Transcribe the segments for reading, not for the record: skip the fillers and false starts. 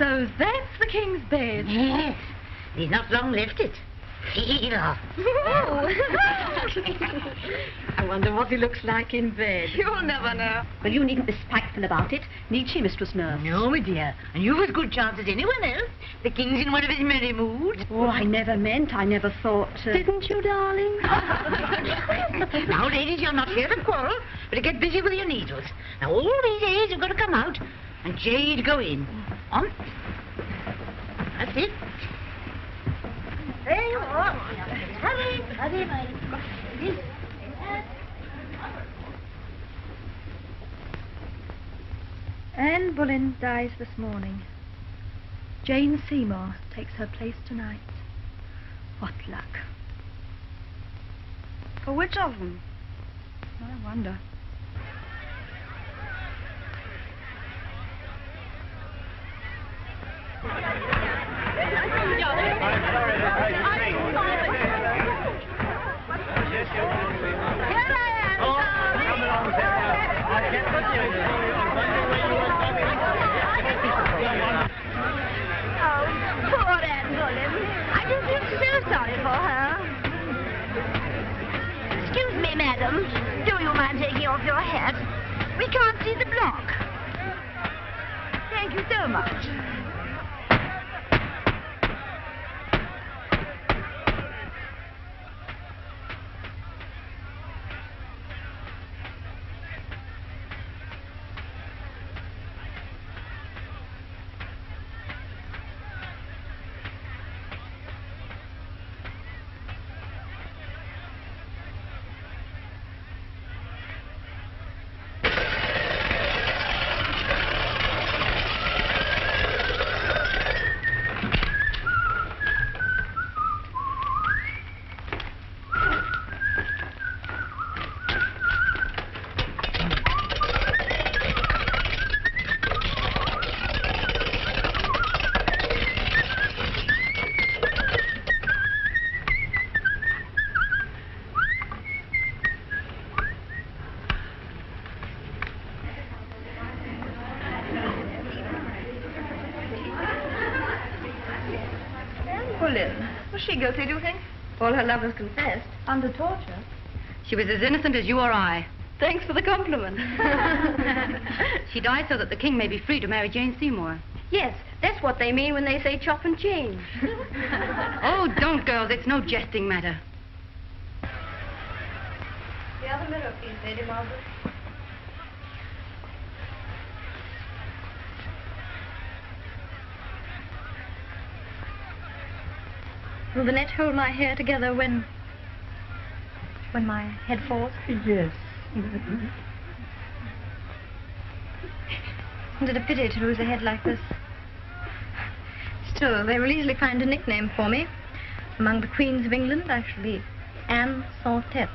So that's the king's bed. Yes. He's not long left it. Feel off. I wonder what he looks like in bed. You'll never know. Well, you needn't be spiteful about it, need she, Mistress Nurse? No, my dear. And you've as good chance as anyone else. The king's in one of his merry moods. Oh, I never thought... Didn't you, darling? Now, ladies, you're not here to quarrel, but to get busy with your needles. Now, all these A's have got to come out, and Jade go in. On. That's it. There you are. Hurry, my... Anne Boleyn dies this morning. Jane Seymour takes her place tonight. What luck. For which of them? I wonder. Excuse me, madam. Do you mind taking off your hat? We can't see the block. Thank you so much. Was she guilty, do you think? All her lovers confessed. Under torture? She was as innocent as you or I. Thanks for the compliment. She died so that the king may be free to marry Jane Seymour. Yes, that's what they mean when they say chop and change. Oh, don't, girls. It's no jesting matter. The other mirror, please, Lady Margaret. Will the net hold my hair together when my head falls? Yes. Isn't it a pity to lose a head like this? Still, they will easily find a nickname for me. Among the queens of England, I shall be Anne sans tête.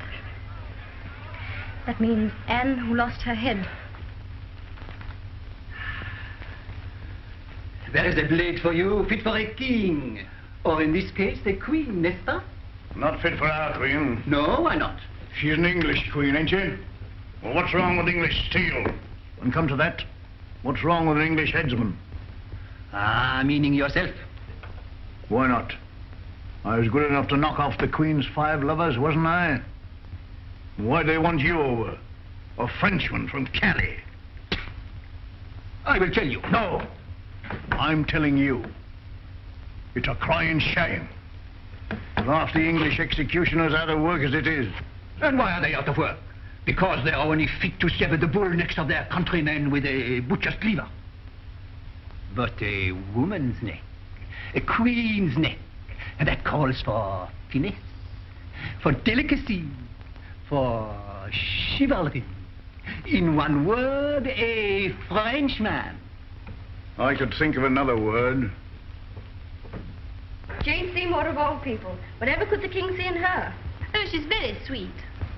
That means Anne who lost her head. There is a blade for you, fit for a king. Or in this case, a queen, n'est-ce pas? Not fit for our queen. No, why not? She's an English queen, ain't she? Well, what's wrong with English steel? And come to that, what's wrong with an English headsman? Ah, meaning yourself. Why not? I was good enough to knock off the Queen's 5 lovers, wasn't I? Why'd they want you over? A Frenchman from Calais. I will tell you. No, I'm telling you. It's a crying shame. Half the English executioners out of work as it is. And why are they out of work? Because they are only fit to sever the bull necks of their countrymen with a butcher's cleaver. But a woman's neck, a queen's neck, and that calls for finesse, for delicacy, for chivalry. In one word, a Frenchman. I could think of another word. Jane Seymour of all people. Whatever could the king see in her? Oh, she's very sweet.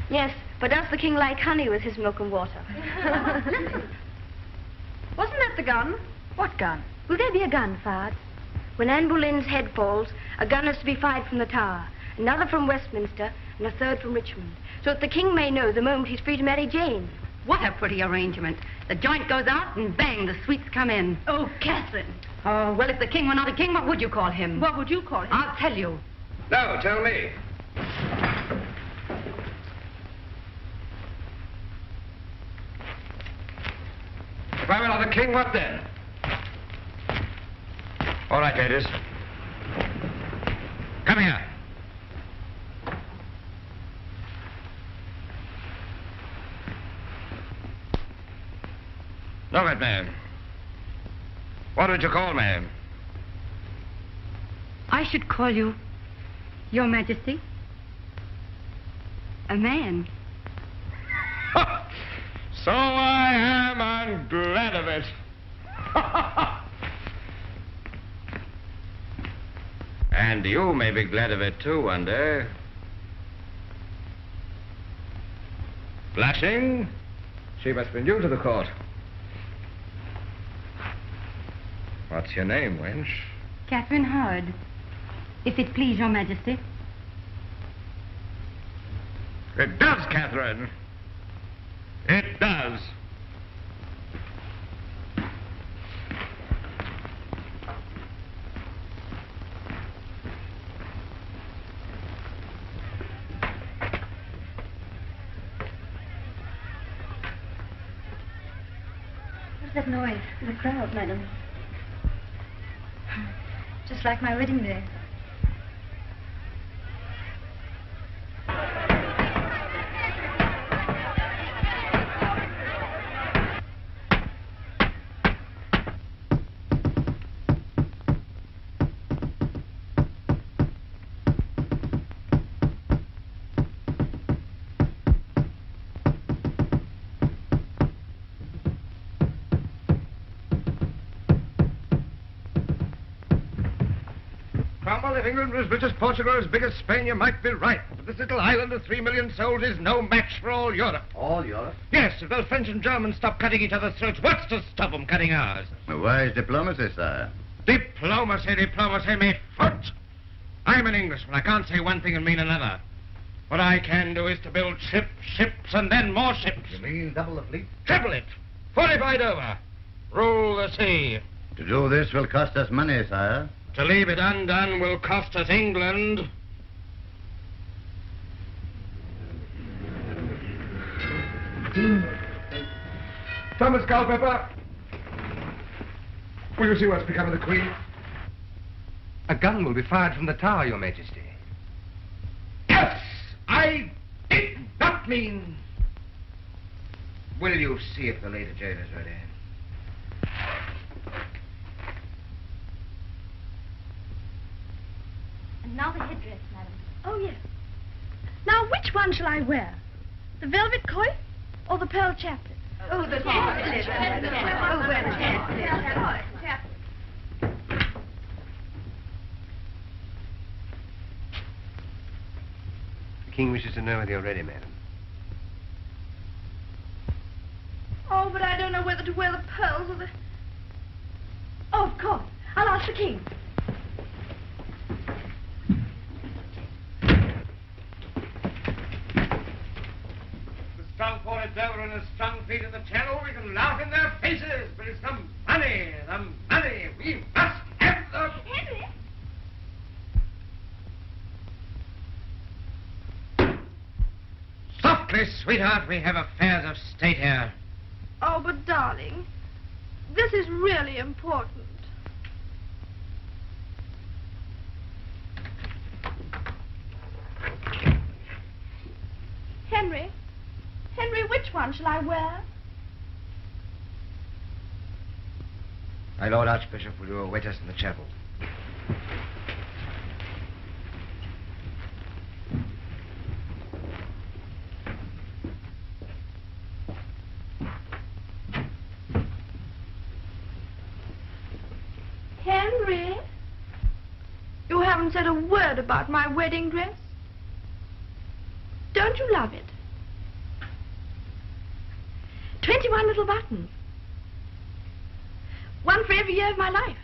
Yes, but does the king like honey with his milk and water? Wasn't that the gun? What gun? Will there be a gun fired? When Anne Boleyn's head falls, a gun is to be fired from the Tower, another from Westminster, and a third from Richmond, so that the king may know the moment he's free to marry Jane. What a pretty arrangement. The joint goes out and bang, the sweets come in. Oh, Catherine. Oh, well, if the king were not a king, what would you call him? What would you call him? I'll tell you. No, tell me. If I were not a king, what then? All right, ladies. Come here. Look at me. What would you call me? I should call you, Your Majesty, a man. So I am. I'm glad of it. And you may be glad of it too, one day. Blushing? She must be new to the court. What's your name, wench? Catherine Howard, if it please Your Majesty. It does, Catherine. It does. What's that noise? The crowd, madam. Just like my wedding day. Cromwell, if England was as rich as Portugal, as big as Spain, you might be right. But this little island of 3 million souls is no match for all Europe. All Europe? Yes, if those French and Germans stop cutting each other's throats, what's to stop them cutting ours? Wise diplomacy, sire. Diplomacy, me foot. I'm an Englishman. I can't say one thing and mean another. What I can do is to build ships, and then more ships. You mean double the fleet? Triple it. Fortified over. Rule the sea. To do this will cost us money, sire. To leave it undone will cost us England. Thomas Culpepper, will you see what's become of the Queen? A gun will be fired from the tower, Your Majesty. Yes, I did not mean. Will you see if the Lady Jane is ready? And now the headdress, madam. Oh, yes. Now, which one shall I wear? The velvet coif or the pearl chaplet? Oh, the chaplet. Oh, wear the chaplet. The king wishes to know whether you're ready, madam. Oh, but I don't know whether to wear the pearls or the... Oh, of course. I'll ask the king. Strong port at Dover and a strong fleet in the Channel, we can laugh in their faces, but it's the money, the money. We must have the... Henry? Softly, sweetheart, we have affairs of state here. Oh, but darling, this is really important. Henry? Henry, which one shall I wear? My Lord Archbishop, will you await us in the chapel? Henry? You haven't said a word about my wedding dress? Don't you love it? 21 little buttons. One for every year of my life.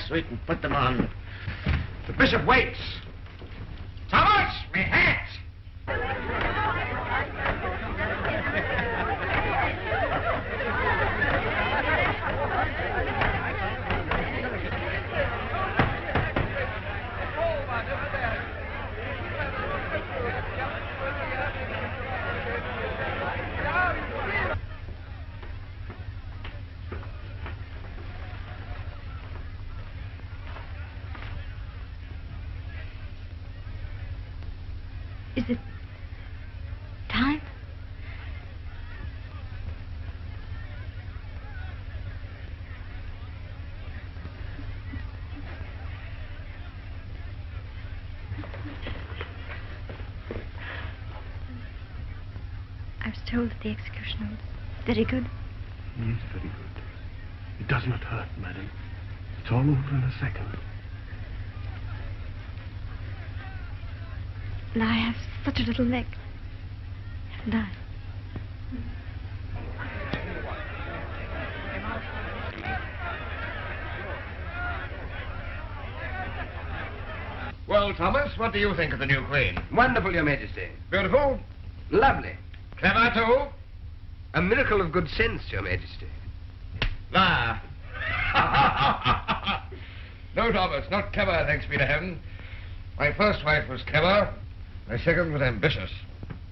so we can put them on. The bishop waits. Thomas, me hat! Is it time? I was told that the execution was very good. Yes, very good. It does not hurt, madam. It's all over in a second. And I have such a little neck. Haven't I? Well, Thomas, what do you think of the new queen? Wonderful, Your Majesty. Beautiful? Lovely. Clever, too? A miracle of good sense, Your Majesty. Ah. No, Thomas, not clever, thanks be to heaven. My first wife was clever. My second was ambitious.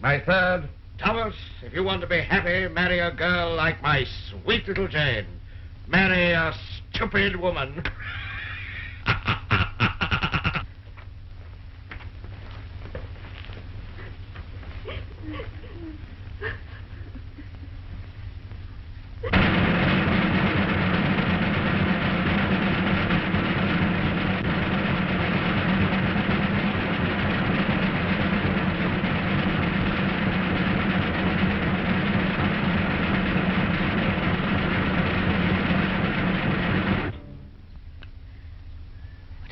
My third, Thomas, if you want to be happy, marry a girl like my sweet little Jane. Marry a stupid woman.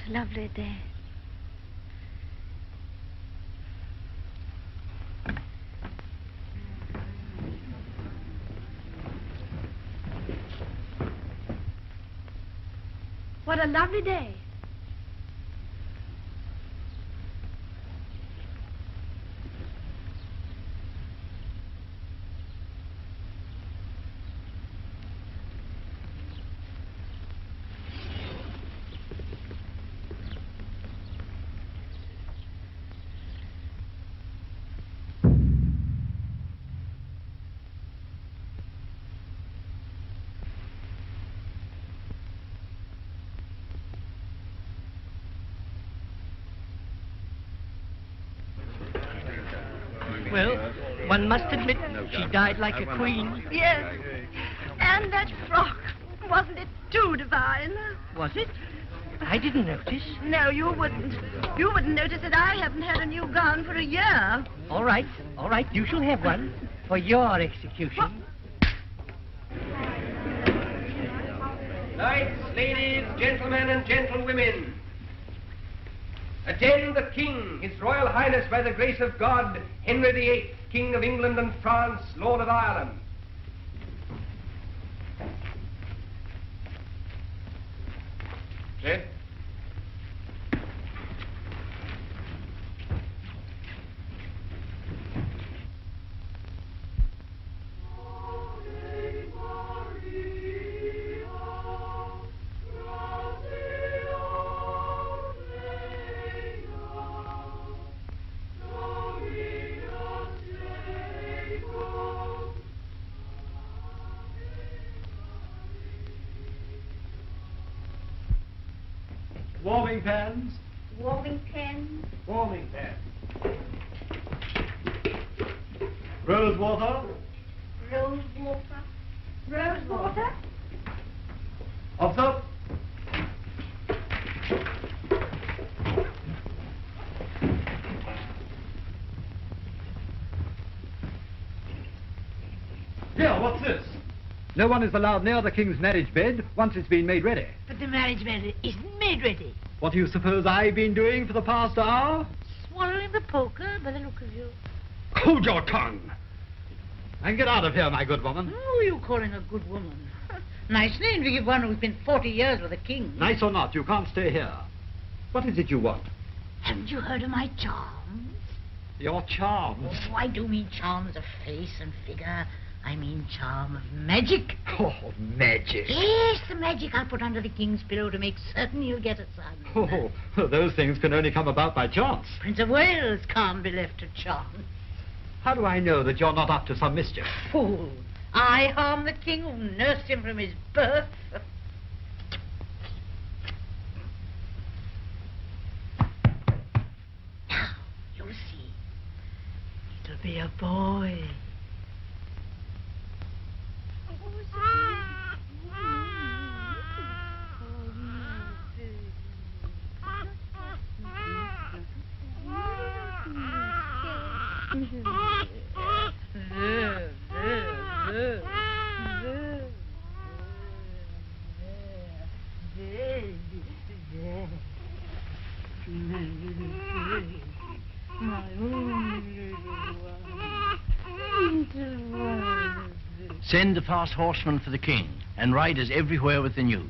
What a lovely day. What a lovely day. Well, one must admit she died like a queen. Yes. And that frock. Wasn't it too divine? Was it? I didn't notice. No, you wouldn't. You wouldn't notice that I haven't had a new gown for a year. All right, you shall have one for your execution. Knights, ladies, gentlemen, and gentlewomen. Attend the King, His Royal Highness, by the grace of God, Henry VIII, King of England and France, Lord of Ireland. Jane? Warming pans. Warming pens. Warming pans. Rose water. Rose water. Rose water. Off top. Here, what's this? No one is allowed near the king's marriage bed once it's been made ready. But the marriage bed isn't made ready. What do you suppose I've been doing for the past hour? Swallowing the poker by the look of you. Hold your tongue! And get out of here, my good woman. Who are you calling a good woman? Nice name to give one who's been 40 years with a king. Nice or not, you can't stay here. What is it you want? Haven't you heard of my charms? Your charms? Oh, I do mean charms of face and figure. I mean charm of magic. Oh, magic. Yes, the magic I'll put under the king's pillow to make certain he'll get a son. Oh, those things can only come about by chance. Prince of Wales can't be left to chance. How do I know that you're not up to some mischief? Fool. I harm the king who nursed him from his birth. Now, you'll see. It'll be a boy. Send the fast horsemen for the king, and riders everywhere with the news.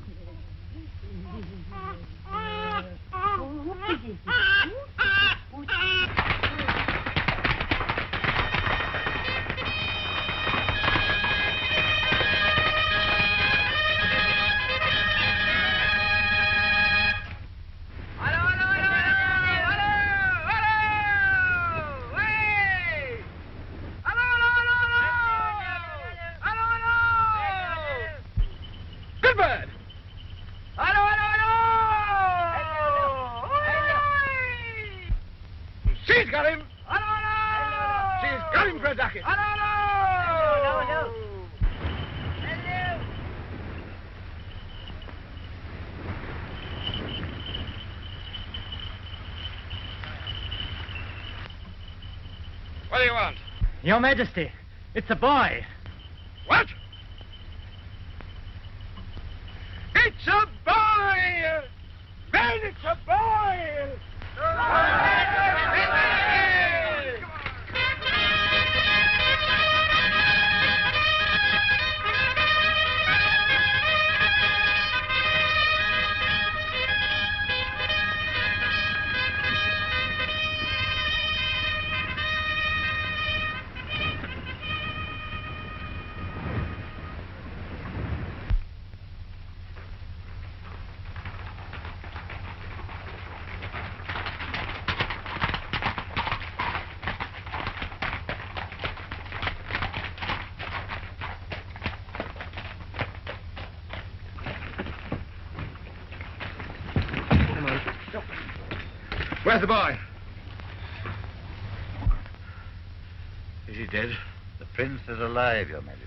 She's got him! She's got him for a ducat! What do you want? Your Majesty, it's a boy. What? It's a boy! Man, it's a boy! Where's the boy? Is he dead? The prince is alive, Your Majesty.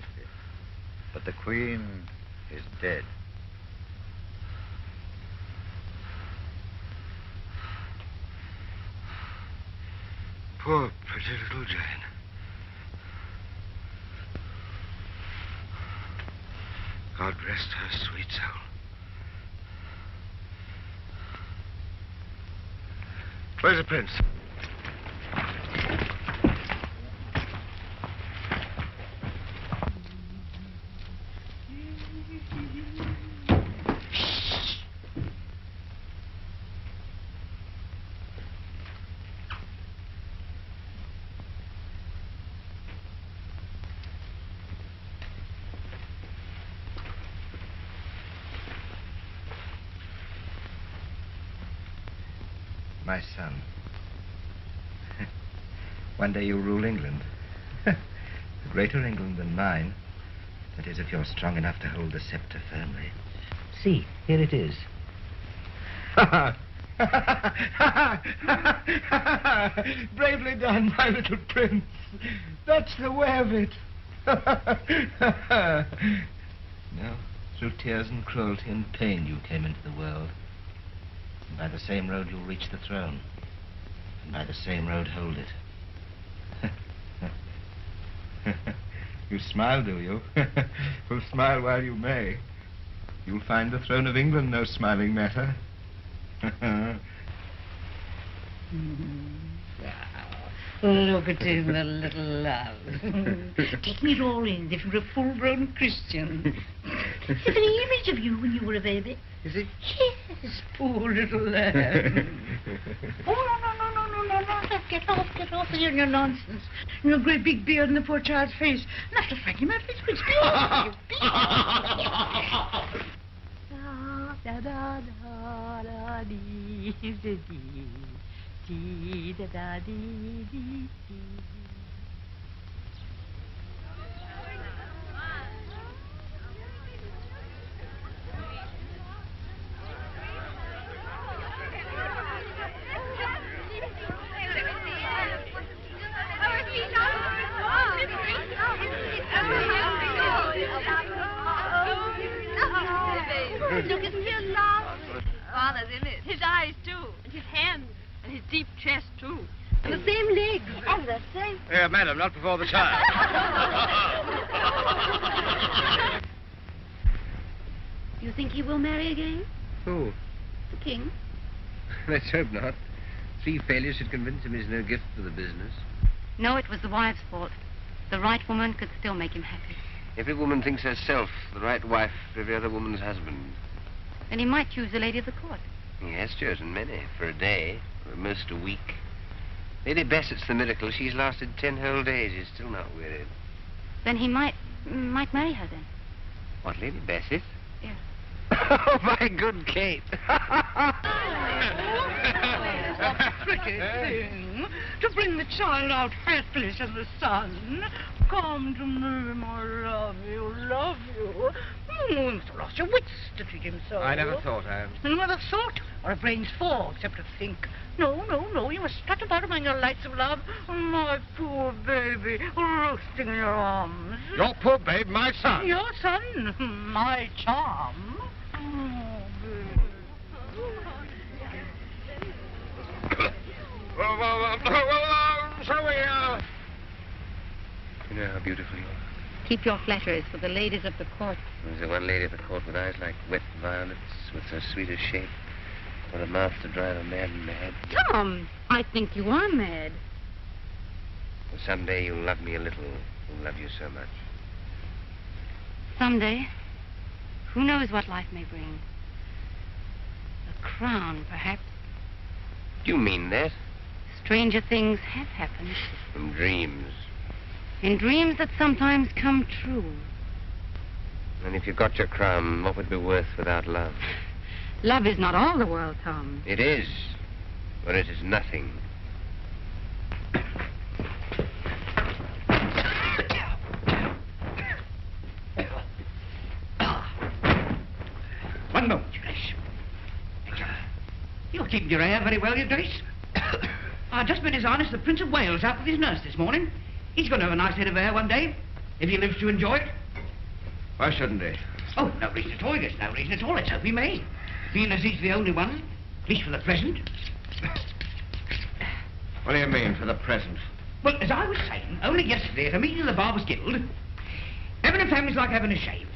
But the queen is dead. Poor, pretty little Jane. God rest her sweet soul. Where's the prince? My son. One day you'll rule England. A greater England than mine. That is, if you're strong enough to hold the scepter firmly. See, here it is. Bravely done, my little prince. That's the way of it. No, through tears and cruelty and pain you came into the world. And by the same road you'll reach the throne. And by the same road hold it. You smile, do you? Well, smile while you may. You'll find the throne of England no smiling matter. Look at him, the little love. Take me all in, if you're a full-grown Christian. It's an image of you when you were a baby. Is it? Yes, poor little lamb. Oh, no. Get off with your nonsense. Your great big beard and the poor child's face. Not to frighten him out of his wits. Be off. Da da da da dee dee dee da da dee dee dee. Look, isn't he a love? Father's in it. His eyes, too. And his hands. And his deep chest, too. And the same legs. And the same... Madam, not before the child. You think he will marry again? Who? The king? Let's hope not. 3 failures should convince him he's no gift for the business. No, it was the wife's fault. The right woman could still make him happy. Every woman thinks herself the right wife for every other woman's husband. Then he might choose a lady of the court. He has chosen many, for a day, or at most a week. Lady Bassett's the miracle. She's lasted 10 whole days. He's still not wearied. Then he might marry her then. What, Lady Bassett? Yes. Oh, my good Kate. Pretty thing to bring the child out helpless in the sun. Come to me, my love you, love you. You must have lost your wits to treat him so. I never thought, Anne. You never thought? Or a brain's for, except to think. No, you must strut about among your lights of love. My poor baby, roasting in your arms. Your poor babe, my son. Your son, my charm. Shall we, You know how beautiful you are. Keep your flatteries for the ladies of the court. There's the one lady of the court with eyes like wet violets, with her sweetest shape, with a mouth to drive a man mad. Tom, I think you are mad. Well, someday you'll love me a little. Who'll love you so much. Someday, who knows what life may bring? A crown, perhaps. Do you mean that? Stranger things have happened. From dreams. In dreams that sometimes come true. And if you got your crown, what would it be worth without love? Love is not all the world, Tom. It is, but it is nothing. One moment, Your Grace. You're keeping your hair very well, Your Grace. I've just been His Highness the Prince of Wales out with his nurse this morning. He's going to have a nice head of hair one day, if he lives to enjoy it. Why shouldn't he? Oh, no reason at all, there's no reason at all. Let's hope he may. Being as he's the only one, at least for the present. What do you mean, for the present? Well, as I was saying, only yesterday at a meeting of the Barbers' Guild, having a family's like having a shave.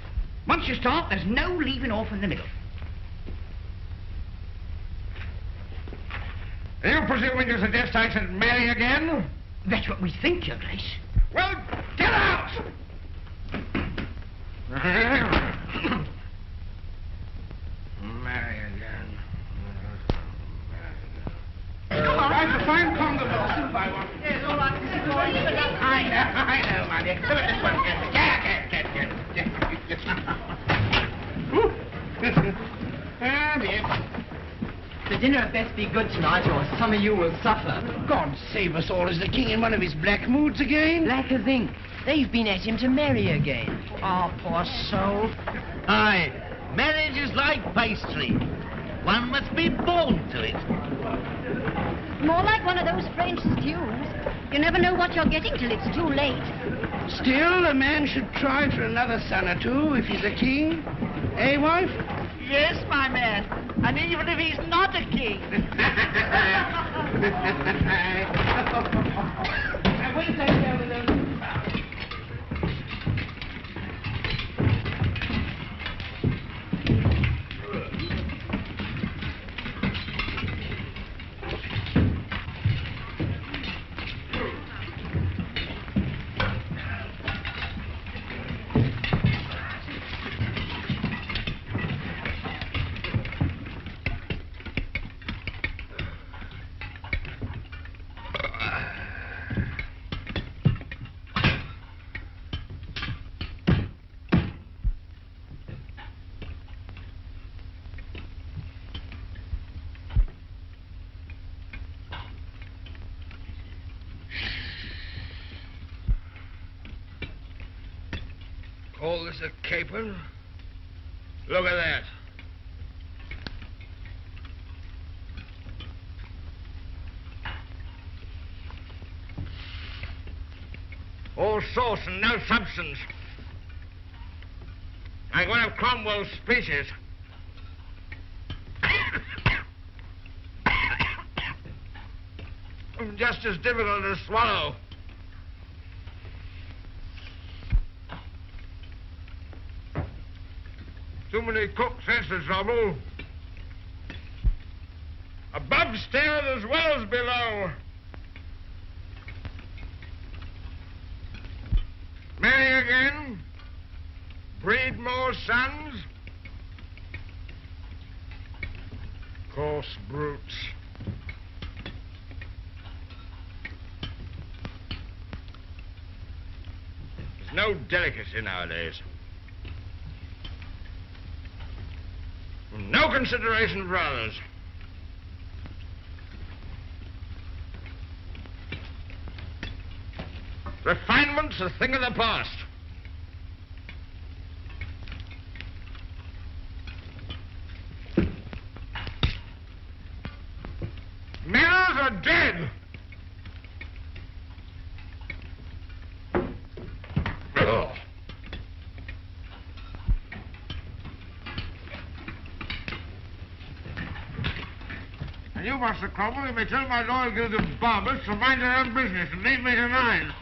Once you start, there's no leaving off in the middle. Are you presuming to suggest I should marry again? That's what we think, Your Grace. Well, get out! Marry again. Come on. That's a fine conga soup I want. Yes, all right. I know, my dear. Do it this one. Ah, dear. The dinner had best be good tonight, or some of you will suffer. God save us all. Is the king in one of his black moods again? Black as ink. They've been at him to marry again. Oh, poor soul. Aye, marriage is like pastry. One must be born to it. More like one of those French stews. You never know what you're getting till it's too late. Still, a man should try for another son or two if he's a king. Eh, wife? Yes, my man. And even if he's not a king. We'll take care of those. Call this a caper? Look at that. All sauce and no substance. Like one of Cromwell's speeches. Just as difficult to swallow. Too many cooks, that's the trouble. Above stairs as well as below. Marry again? Breed more sons? Coarse brutes. There's no delicacy nowadays. No consideration for others. Refinement's a thing of the past. Mirrors are dead. Oh. And you, Master Cromwell, you may tell my loyal guild of barbers to mind their own business and leave me to mine.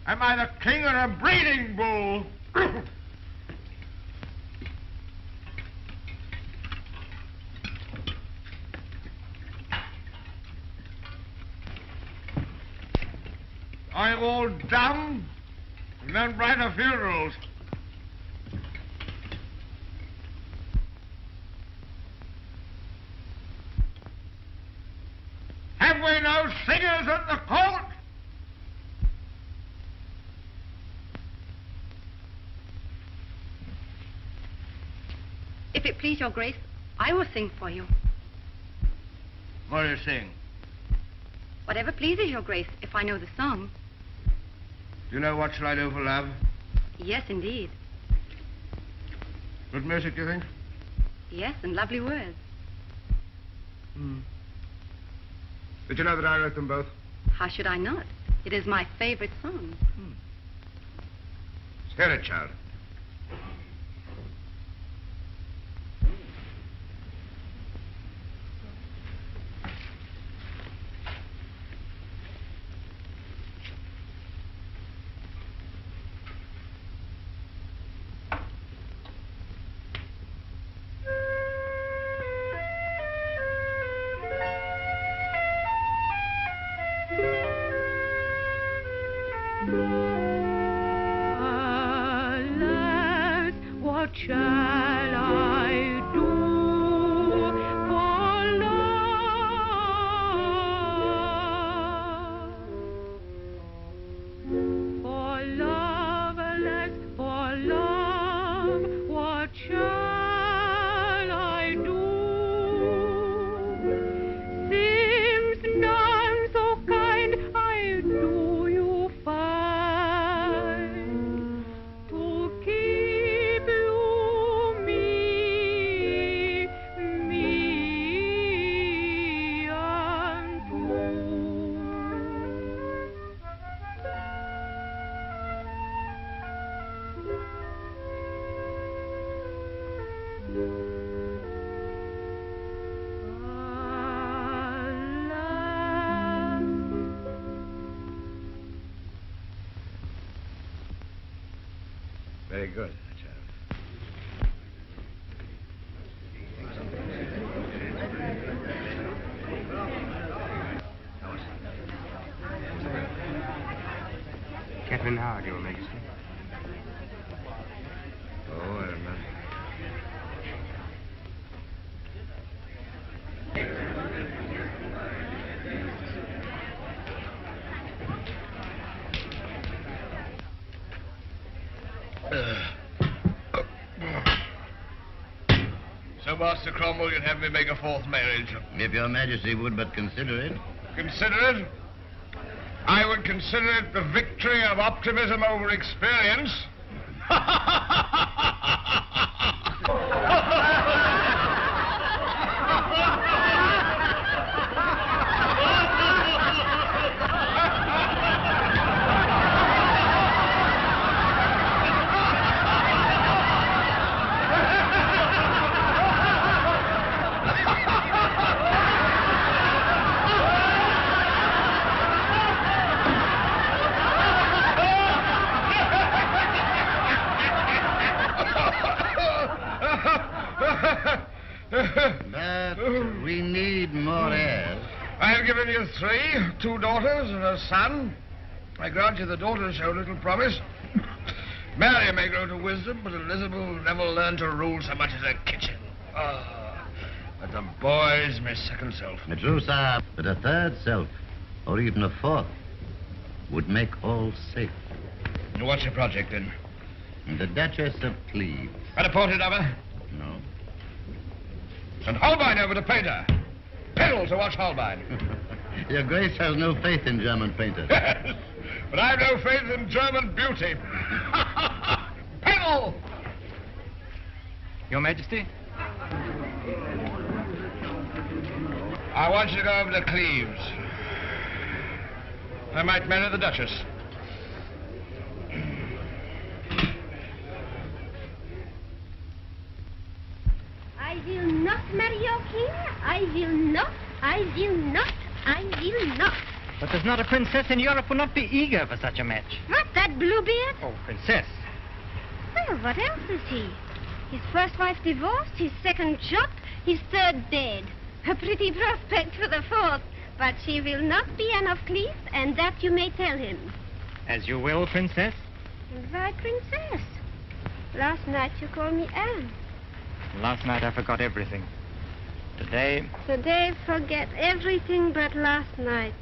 Am I the king or a breeding bull? I'm all dumb and don't write the funerals. Have we no singers at the court? If it please your grace, I will sing for you. What do you sing? Whatever pleases your grace, if I know the song. Do you know What Shall I Do for Love? Yes, indeed. Good music, do you think? Yes, and lovely words. Did you know that I wrote them both? How should I not? It is my favorite song. Hear it, child. Alas, what shall I do for love? For love, alas, for love, what shall I do? Seems none so kind I do you find to keep you me Very good, child. Catherine Howard, Your Majesty. Oh, I remember. So, Master Cromwell, you'd have me make a fourth marriage? If your majesty would but consider it. Consider it? I would consider it the victory of optimism over experience. But we need more heirs. I have given you 3, 2 daughters and a son. I grant you the daughters show little promise. Mary may grow to wisdom, but Elizabeth will never learn to rule so much as a kitchen. Ah, but the boy's my second self. True, sir, but a third self, or even a fourth, would make all safe. What's your project, then? The Duchess of Cleves. And a portrait of her? No. And Holbein over to paint her. Pedal to watch Holbein. Your Grace has no faith in German painters. But I've no faith in German beauty. Pedal! Your Majesty? I want you to go over to Cleves. I might marry the Duchess. I will not marry your king. I will not. I will not. I will not. But there's not a princess in Europe who will not be eager for such a match. What, that Bluebeard? Oh, princess. Well, what else is he? His first wife divorced, his second shot, his third dead. A pretty prospect for the fourth. But she will not be Anne of Cleves, and that you may tell him. As you will, princess. Why, princess? Last night you called me Anne. Last night I forgot everything. Today... Today, forget everything but last night.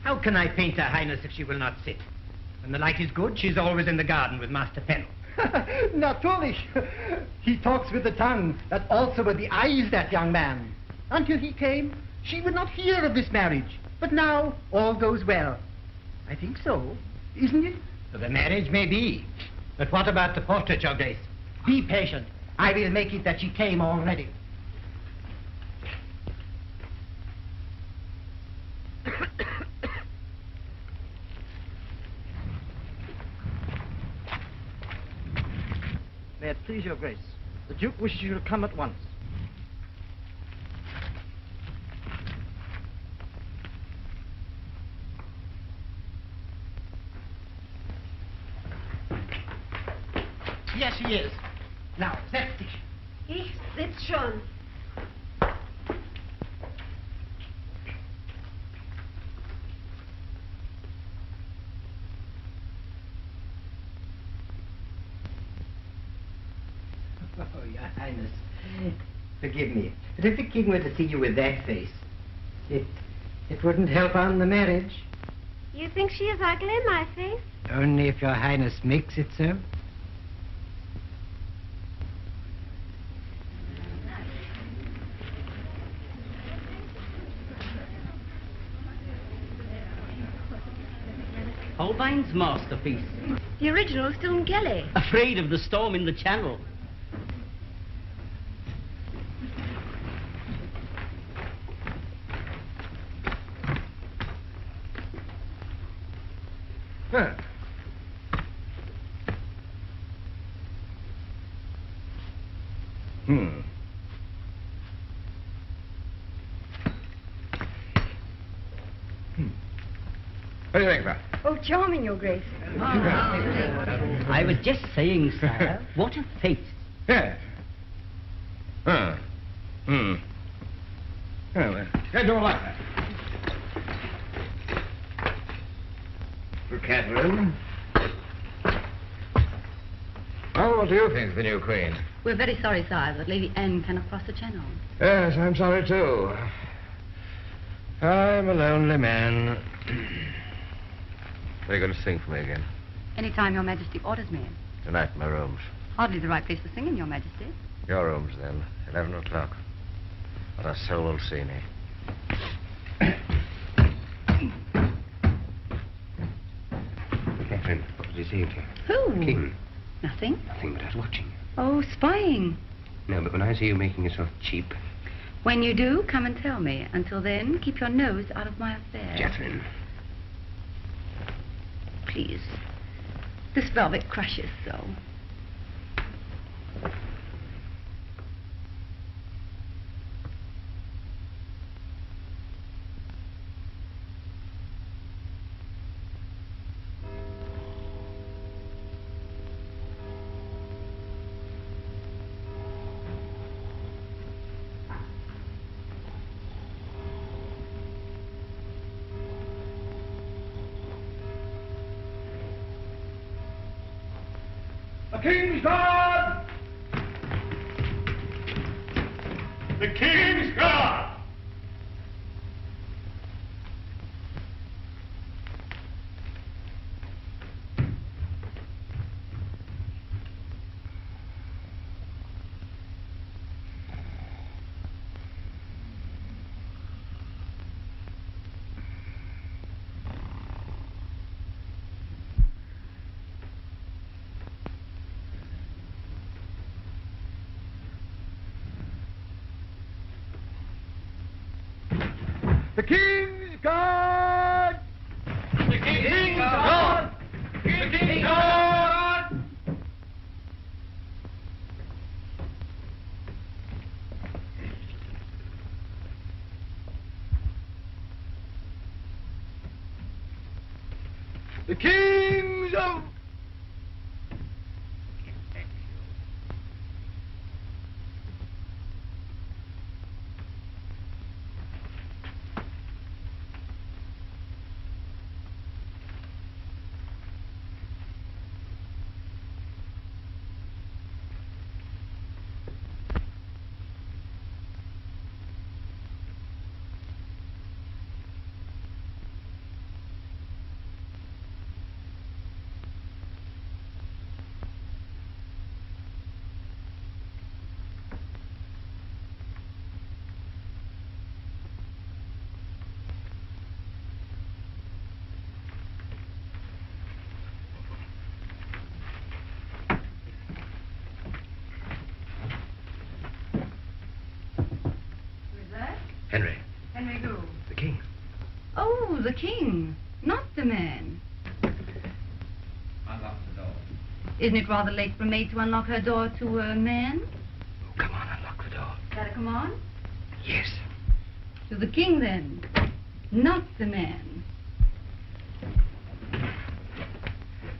How can I paint Her Highness if she will not sit? When the light is good, she's always in the garden with Master Pennell. Natürlich. He talks with the tongue, but also with the eyes, that young man. Until he came, she would not hear of this marriage. But now, all goes well. I think so, isn't it? The marriage may be. But what about the portrait, Your Grace? Be patient. I will make it that she came already. May it please Your Grace, the Duke wishes you to come at once. Yes, she is. Now, setz dich. Ich sitz schon. Oh, Your Highness, forgive me. But if the king were to see you with that face, it wouldn't help on the marriage. You think she is ugly, my face? Only if Your Highness makes it so. Holbein's masterpiece. The original still in Kelly. Afraid of the storm in the channel. Huh. What do you think, Pat? Oh, charming, Your Grace. I was just saying, sir, what a fate. Yes. Yeah, well, I don't like that. For Catherine. Well, what do you think of the new queen? We're very sorry, sire, that Lady Anne cannot cross the channel. Yes, I'm sorry, too. I'm a lonely man. Are you going to sing for me again? Any time Your Majesty orders me. Tonight in my rooms. Hardly the right place for singing, Your Majesty. Your rooms, then. 11 o'clock. What a soul will see me. saying to you? Who? King. Nothing. Nothing, but I was watching. Oh, spying. No, but when I see you making yourself cheap... When you do, come and tell me. Until then, keep your nose out of my affairs. Catherine. Please. This velvet crushes so. The King's Guard! The King's Guard! The King's Guard! The King's Guard! The King's Guard! The King's of... Henry. Henry who? The King. Oh, the king. Not the man. Unlock the door. Isn't it rather late for a maid to unlock her door to a man? Oh, come on, unlock the door. Is that a command? Yes. To the king, then. Not the man.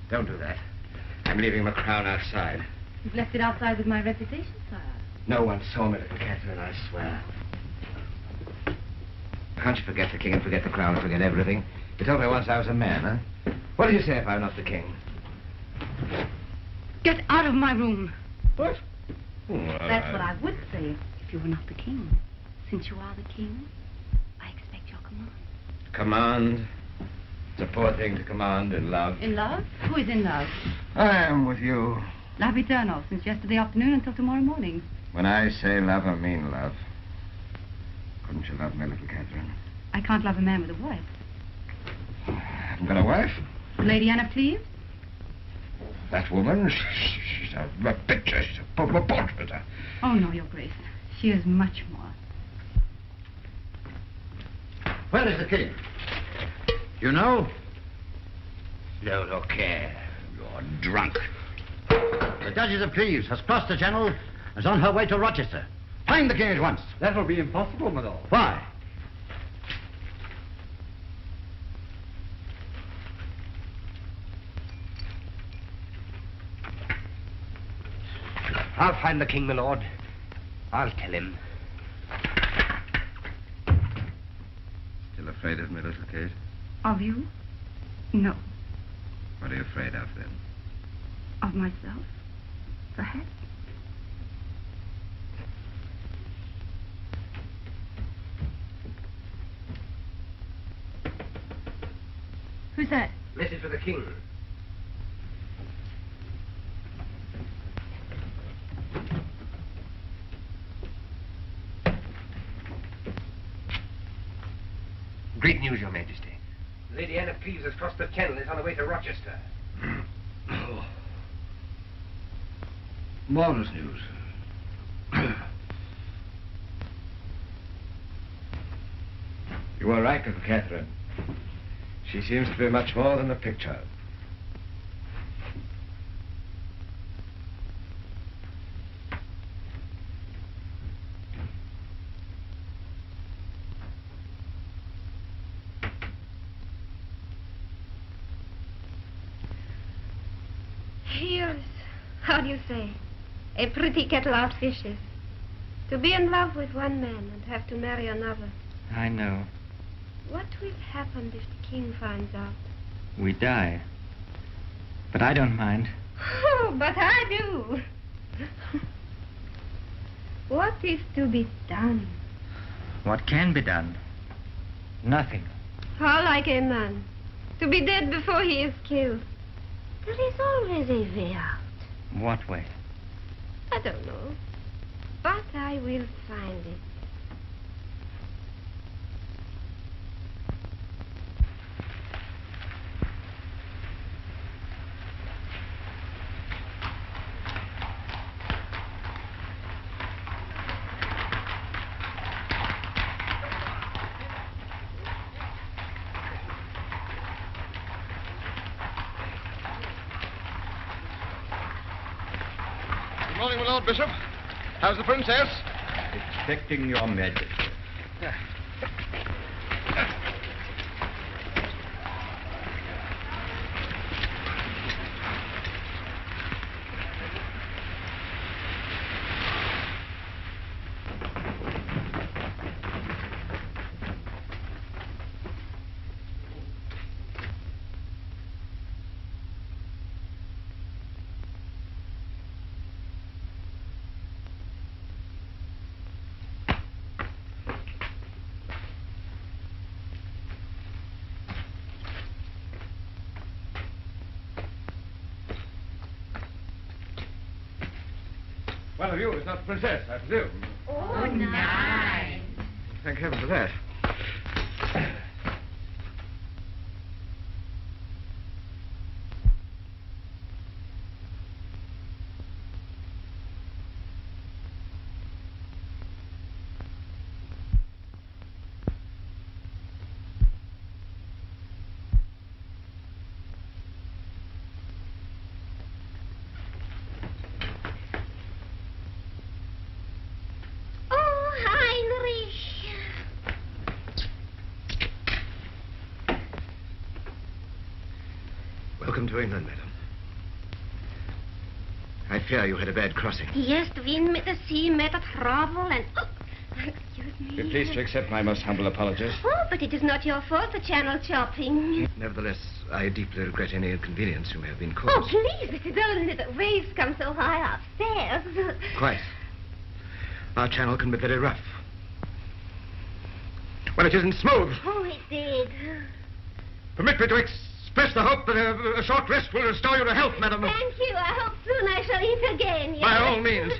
Don't do that. I'm leaving my crown outside. You've left it outside with my reputation, sire. No one saw me, little Catherine, I swear. Can't you forget the king and forget the crown and forget everything? You told me once I was a man, huh? What do you say if I'm not the king? Get out of my room. What? That's what I would say if you were not the king. Since you are the king, I expect your command. Command? It's a poor thing to command in love. In love? Who is in love? I am with you. Love eternal, since yesterday afternoon until tomorrow morning. When I say love, I mean love. Couldn't you love me, little Catherine? I can't love a man with a wife. I haven't got a wife. Lady Anne of Cleves? That woman, she's a picture, she's a portrait. Oh, no, Your Grace. She is much more. Where is the king? You know? No, don't care. You're drunk. The Duchess of Cleves has crossed the Channel and is on her way to Rochester. Find the king at once. That will be impossible, my lord. Why? I'll find the king, my lord. I'll tell him. Still afraid of me, little Kate? Of you? No. What are you afraid of, then? Of myself, perhaps. Who's that? Message for the king. Great news, Your Majesty. Lady Anne of Cleves has crossed the Channel and is on her way to Rochester. Marvelous news. You were right, little Catherine. She seems to be much more than a picture. Here's, how do you say, a pretty kettle out fishes. To be in love with one man and have to marry another. I know. What will happen if the king finds out? We die. But I don't mind. Oh, but I do. What is to be done? What can be done? Nothing. How like a man. To be dead before he is killed. There is always a way out. What way? I don't know. But I will find it. Good morning, my Lord Bishop. How's the princess? Expecting your majesty. One of you is not the princess, I presume. Oh, nice. Thank heaven for that. Welcome to England, madam. I fear you had a bad crossing. Yes, the wind met the sea, met a trouble, and... Oh, excuse me. Be pleased to accept my most humble apologies. Oh, but it is not your fault for channel chopping. Nevertheless, I deeply regret any inconvenience you may have been Oh, caused. please, it is only that the waves come so high upstairs. Quite. Our channel can be very rough. Well, it isn't smooth. Oh, it did. Permit me to express the hope that a short rest will restore you to health, madam. Thank you. I hope soon I shall eat again. Yes. By all means.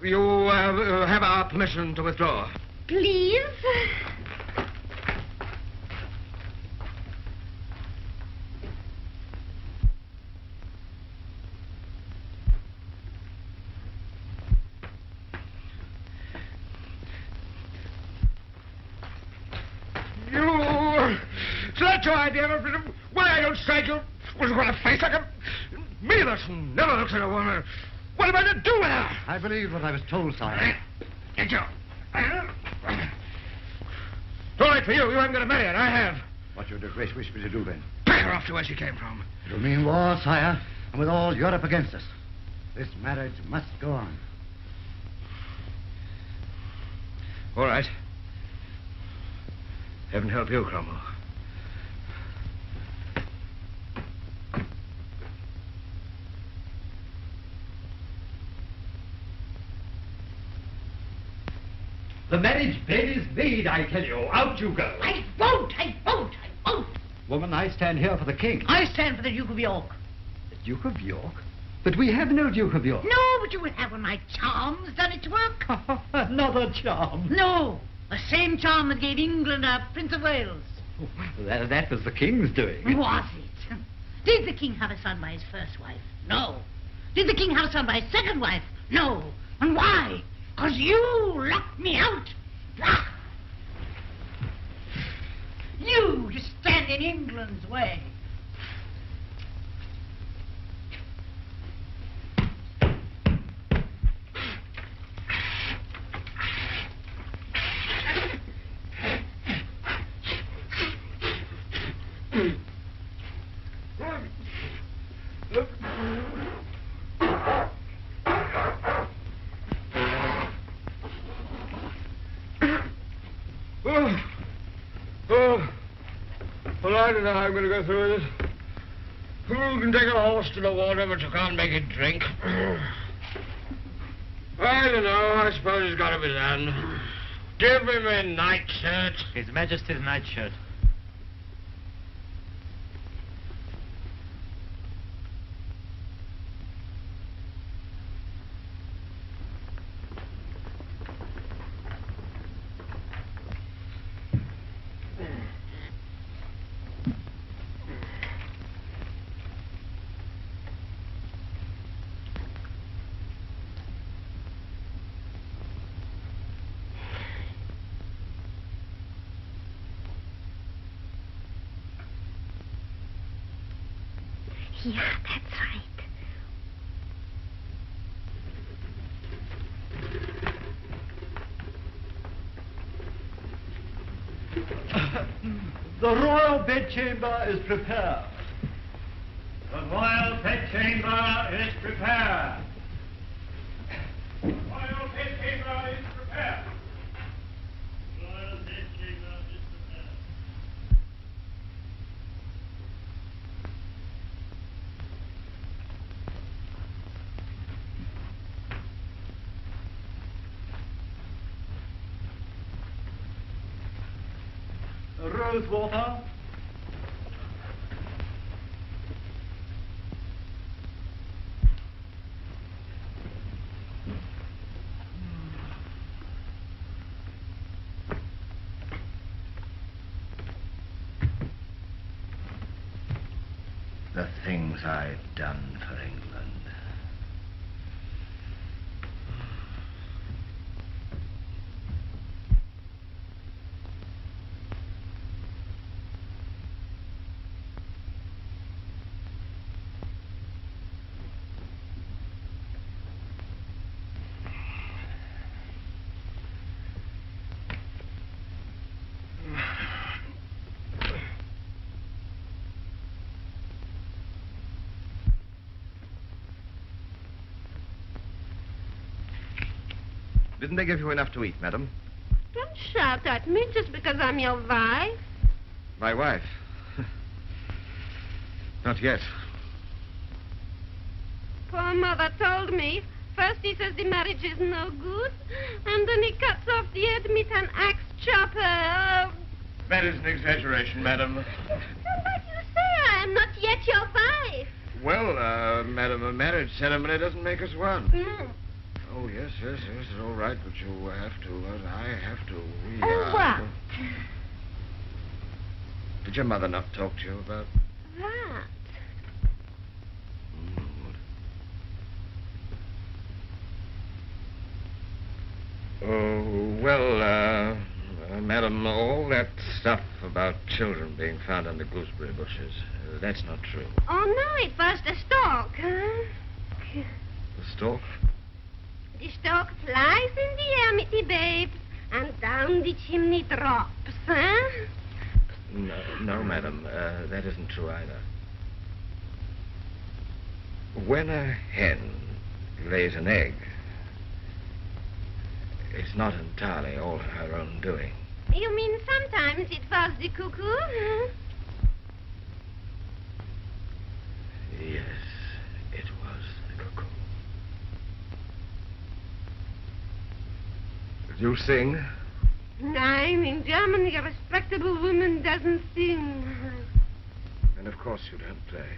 You have our permission to withdraw. Please. You... So that's your idea of why I don't strike you? Was you got a face like a... Me that never looks at a woman. What am I to do with her? I believe what I was told, sire. Get you. Too late for you. You haven't got to marry her. I have. What your disgrace wish me to do, then? Pack her off to where she came from. You mean war, sire? And with all Europe against us. This marriage must go on. All right. Heaven help you, Cromwell. The marriage bed is made, I tell you. Out you go. I won't, I won't, I won't. Woman, I stand here for the king. I stand for the Duke of York. The Duke of York? But we have no Duke of York. No, but you will have when my charm's done its work. Another charm. No, the same charm that gave England a Prince of Wales. That was the king's doing. Was it? Did the king have a son by his first wife? No. Did the king have my second wife? No. And why? 'Cause you locked me out. Ah! You stand in England's way. Well, I don't know how I'm going to go through with it. You can take a horse to the water, but you can't make it drink. I don't know. I suppose it's got to be done. Give me my nightshirt. His Majesty's nightshirt. Yeah, that's right. The royal bedchamber is prepared. The royal bedchamber is prepared. The royal bedchamber is prepared. The royal bedchamber is prepared. Rose water. The things I've done for England. Didn't they give you enough to eat, madam? Don't shout at me just because I'm your wife. My wife? Not yet. Poor mother told me. First he says the marriage is no good, and then he cuts off the head with an axe chopper. That is an exaggeration, madam. But you say I am not yet your wife. Well, madam, a marriage ceremony doesn't make us one. Mm. Oh, yes, it's all right, but you have to, I have to. What? Did your mother not talk to you about... What? Oh, well, madam, all that stuff about children being found under gooseberry bushes, that's not true. Oh, no, it was the stork, huh? The stork? The stork flies in the air, mitty babes, and down the chimney drops, huh? No, madam, that isn't true either. When a hen lays an egg, it's not entirely all her own doing. You mean sometimes it was the cuckoo, huh? Yes, it was the cuckoo. Did you sing? Nein, in Germany a respectable woman doesn't sing. And of course you don't play.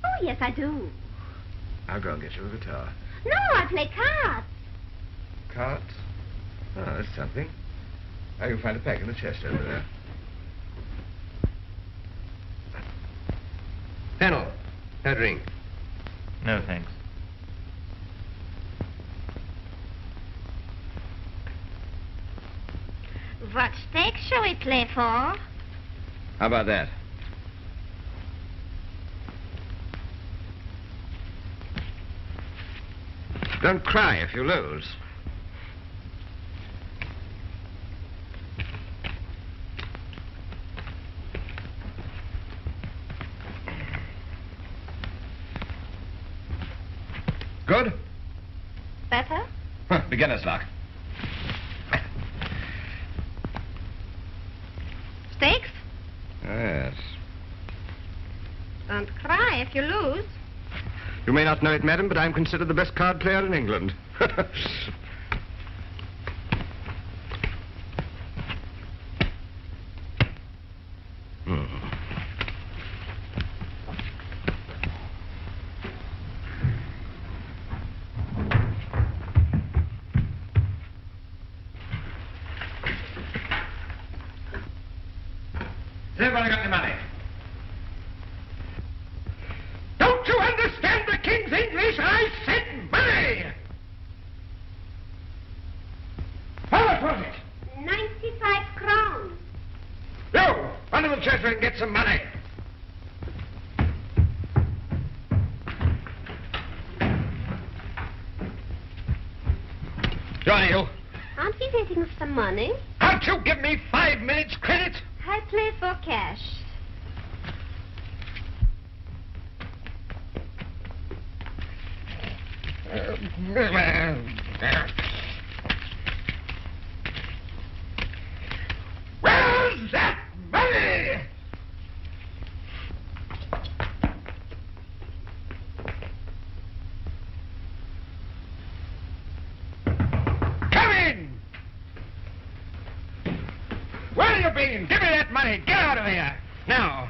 Oh, yes, I do. I'll go and get you a guitar. No, I play cards. Cards? Oh, that's something. I can find a pack in the chest over there. Fennel, that ring. No, thanks. What stake shall we play for? How about that? Don't cry if you lose. Good? Better? Huh, beginner's luck. Stakes? Yes. Don't cry if you lose. You may not know it, madam, but I'm considered the best card player in England. Has everybody got the money? Don't you understand the King's English? I said money! How much was it? 95 crowns. You, run to the treasury and get some money. Johnny, you. Aren't we waiting for some money? Can't you give me 5 minutes credit? I play for cash. Where's that money? Come in! Where have you been? Give me that money. Get out of here. Now.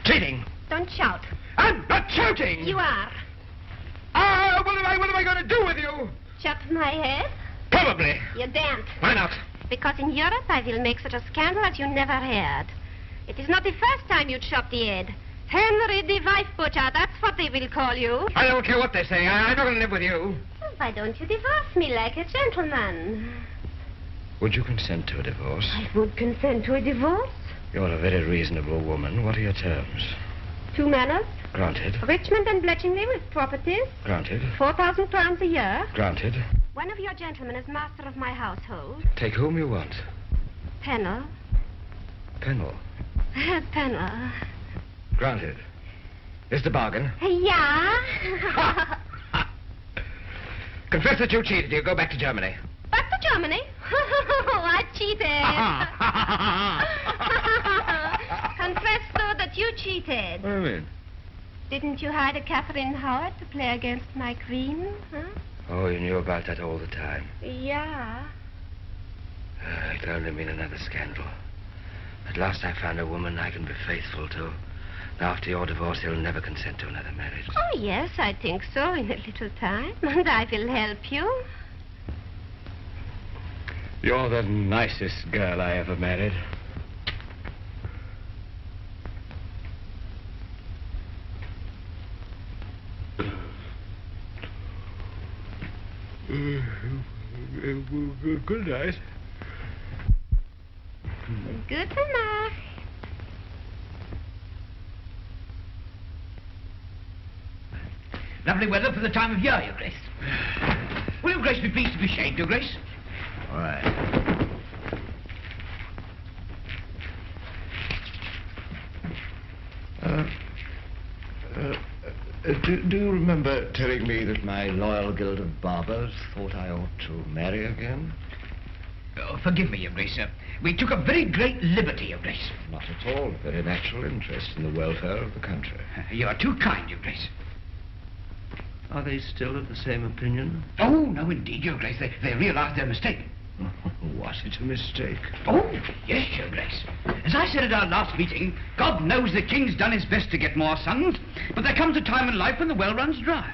Cheating. Don't shout. I'm not shouting. You are. What am I going to do with you? Chop my head? Probably. You daren't. Why not? Because in Europe I will make such a scandal as you never heard. It is not the first time you chopped the head. Henry the wife butcher, that's what they will call you. I don't care what they say. I'm not going to live with you. Why don't you divorce me like a gentleman? Would you consent to a divorce? I would consent to a divorce. You're a very reasonable woman. What are your terms? 2 manors. Granted. Richmond and Bletchingley with properties. Granted. 4,000 crowns a year. Granted. One of your gentlemen is master of my household. Take whom you want. Pennell. Pennell. Pennell. Granted. Is the bargain? Yeah. Confess that you cheated. You go back to Germany. Back to Germany? I cheated. Confess, though, that you cheated. What do you mean? Didn't you hire Catherine Howard to play against my queen? Huh? Oh, you knew about that all the time. Yeah. It'll only mean another scandal. At last I found a woman I can be faithful to. After your divorce, you'll never consent to another marriage. Oh, yes, I think so, in a little time. And I will help you. You're the nicest girl I ever married. Good night. Good night. Lovely weather for the time of year, Your Grace. Will Your Grace be pleased to be shaved, Your Grace? All right. Do you remember telling me that my loyal guild of barbers thought I ought to marry again? Oh, forgive me, Your Grace. We took a very great liberty, Your Grace. Not at all. A very natural interest in the welfare of the country. You are too kind, Your Grace. Are they still of the same opinion? Oh, no, indeed, Your Grace. They realize their mistake. Was it a mistake? Oh, yes, Your Grace. As I said at our last meeting, God knows the King's done his best to get more sons, but there comes a time in life when the well runs dry.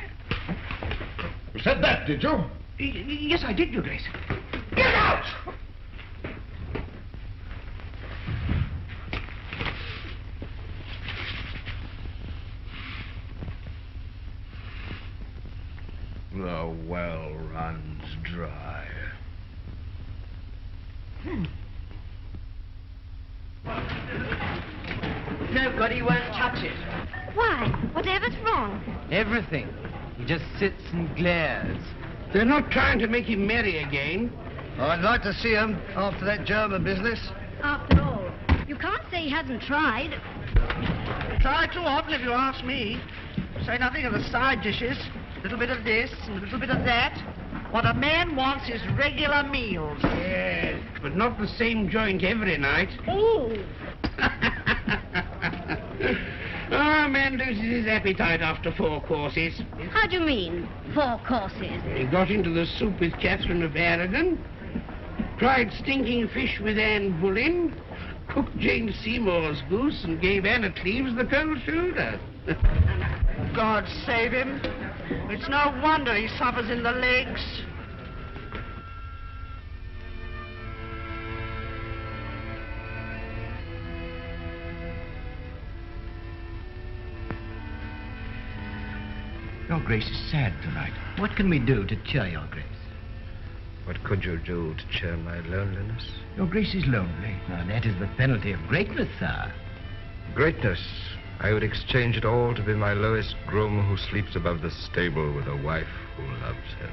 You said that, did you? Yes, I did, Your Grace. Get out! well runs dry. Nobody won't touch it. Why? Whatever's wrong? Everything. He just sits and glares. They're not trying to make him marry again. I'd like to see him after that German business. After all, you can't say he hasn't tried. Try too often if you ask me. Say nothing of the side dishes. A little bit of this and a little bit of that. What a man wants is regular meals. Yes, but not the same joint every night. Oh. A man loses his appetite after 4 courses. How do you mean, 4 courses? He got into the soup with Catherine of Aragon, tried stinking fish with Anne Boleyn, cooked Jane Seymour's goose, and gave Anna Cleves the cold shoulder. God save him. It's no wonder he suffers in the legs. Your Grace is sad tonight. What can we do to cheer your Grace? What could you do to cheer my loneliness? Your Grace is lonely. Now, that is the penalty of greatness, sir. Greatness. I would exchange it all to be my lowest groom who sleeps above the stable with a wife who loves him.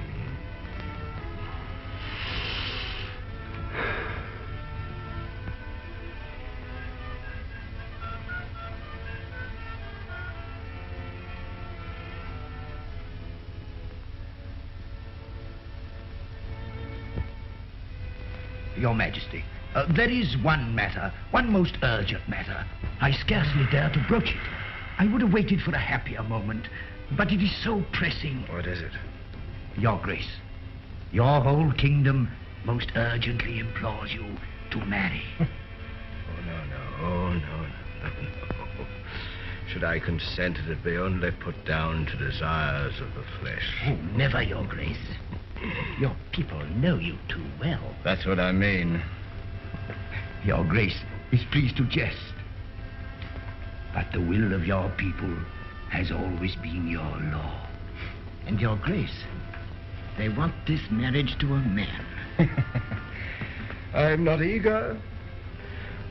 Your Majesty, there is one matter, one most urgent matter. I scarcely dare to broach it. I would have waited for a happier moment, but it is so pressing. What is it? Your Grace, your whole kingdom most urgently implores you to marry. Oh, no. Should I consent, it'd be only put down to desires of the flesh. Oh, never, Your Grace. Your people know you too well. That's what I mean. Your Grace is pleased to jest. But the will of your people has always been your law. And Your Grace, they want this marriage to a man. I'm not eager.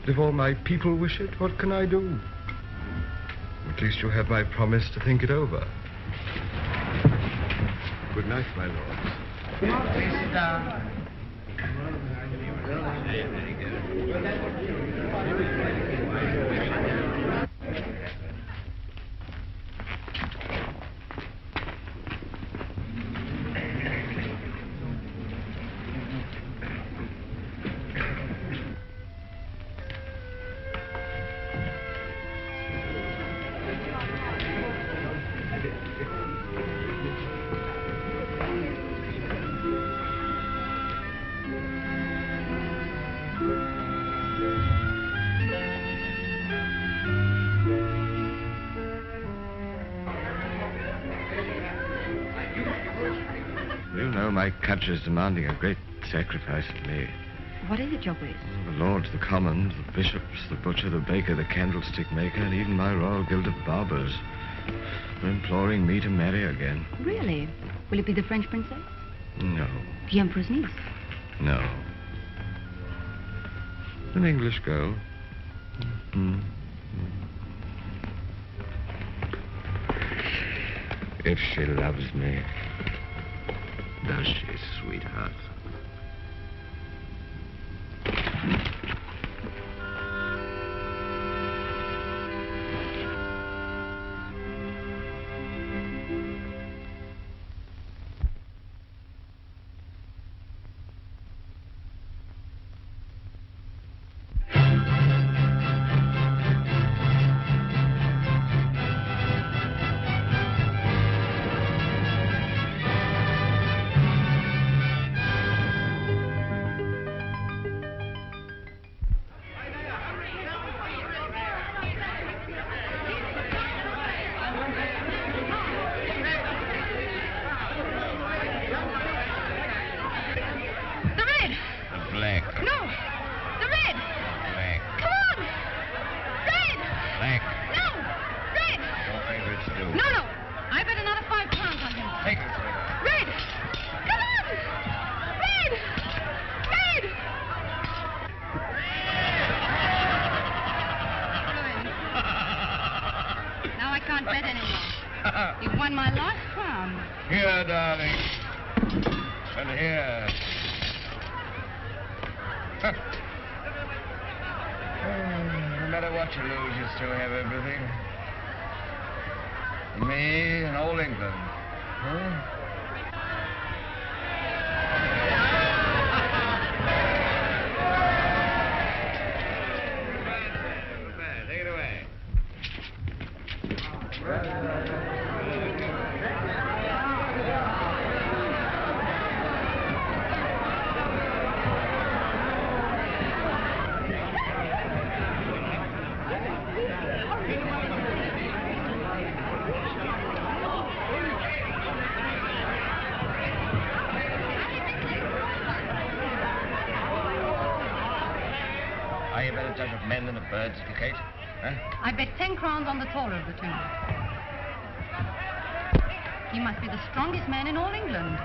But if all my people wish it, what can I do? At least you have my promise to think it over. Good night, my lords. Come on, please sit down. You know my country is demanding a great sacrifice of me. What is it, Your Grace? The lords, the commons, the bishops, the butcher, the baker, the candlestick maker, and even my royal guild of barbers are imploring me to marry again. Really? Will it be the French princess? No. The Emperor's niece? No. An English girl. If she loves me. Does she, sweetheart? can't bet anymore. You've won my last crown. Here, darling. And here. No matter what you lose, you still have everything. Me and old England. Huh? Take it away. Are you a better judge of men than of birds, little Kate? Huh? I bet 10 crowns on the taller of the two. He must be the strongest man in all England.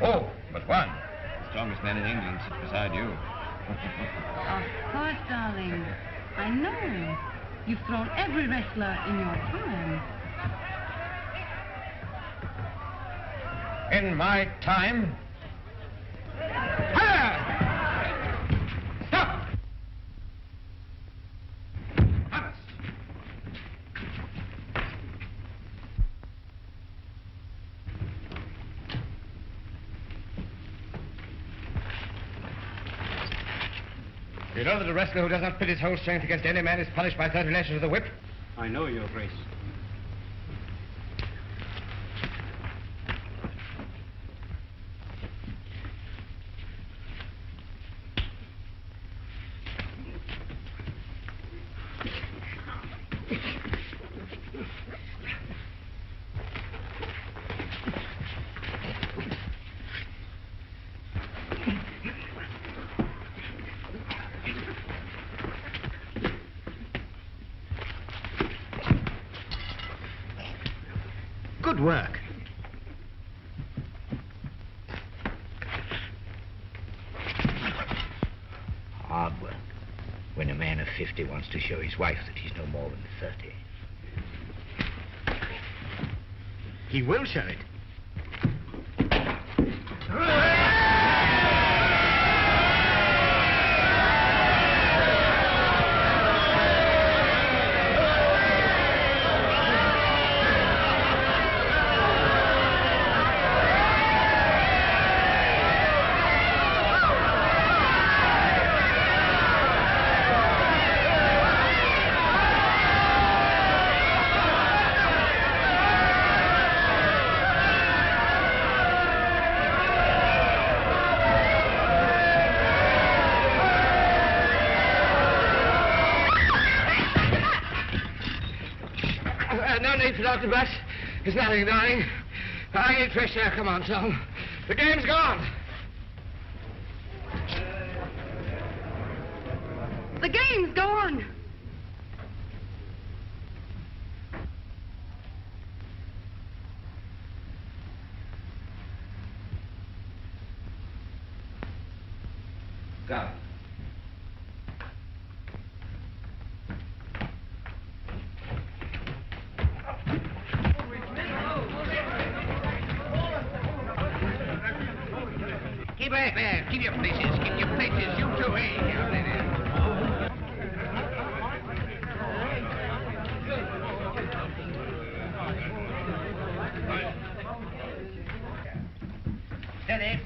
Oh, but one. The strongest man in England sits beside you. Of course, darling. I know. You've thrown every wrestler in your time. In my time? Hi! Stop! Thomas! You know that a wrestler who does not pit his whole strength against any man is punished by 30 lashes of the whip? I know, Your Grace. Good work. Hard work. When a man of 50 wants to show his wife that he's no more than 30. He will show it. No need for Dr. Butt. It's nothing, darling. I need fresh air. Come on, Tom. The game's gone. The game's gone. Go. Keep back there. Keep your places. Keep your places. You two, Steady.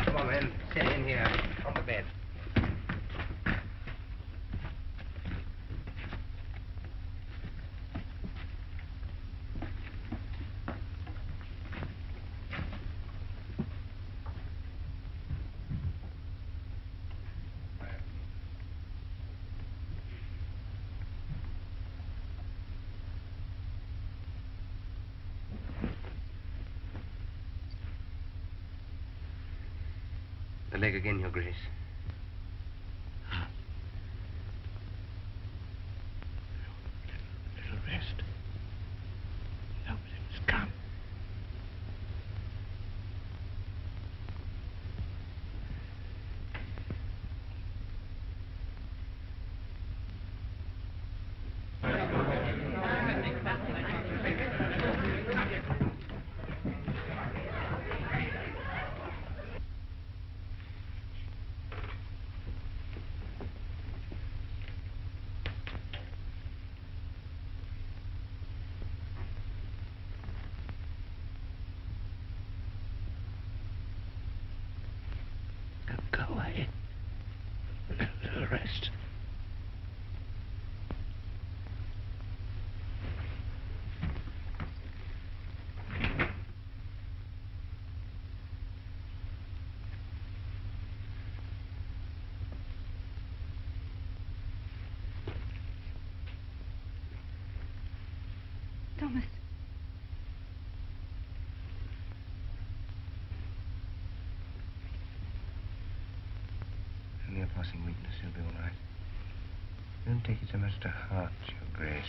Come on, men. Sit in here. On the bed. The leg again, Your Grace. Little rest. Nothing's come. impressed. Thomas. Only a passing weakness, he'll be all right. Don't take it so much to heart, Your Grace.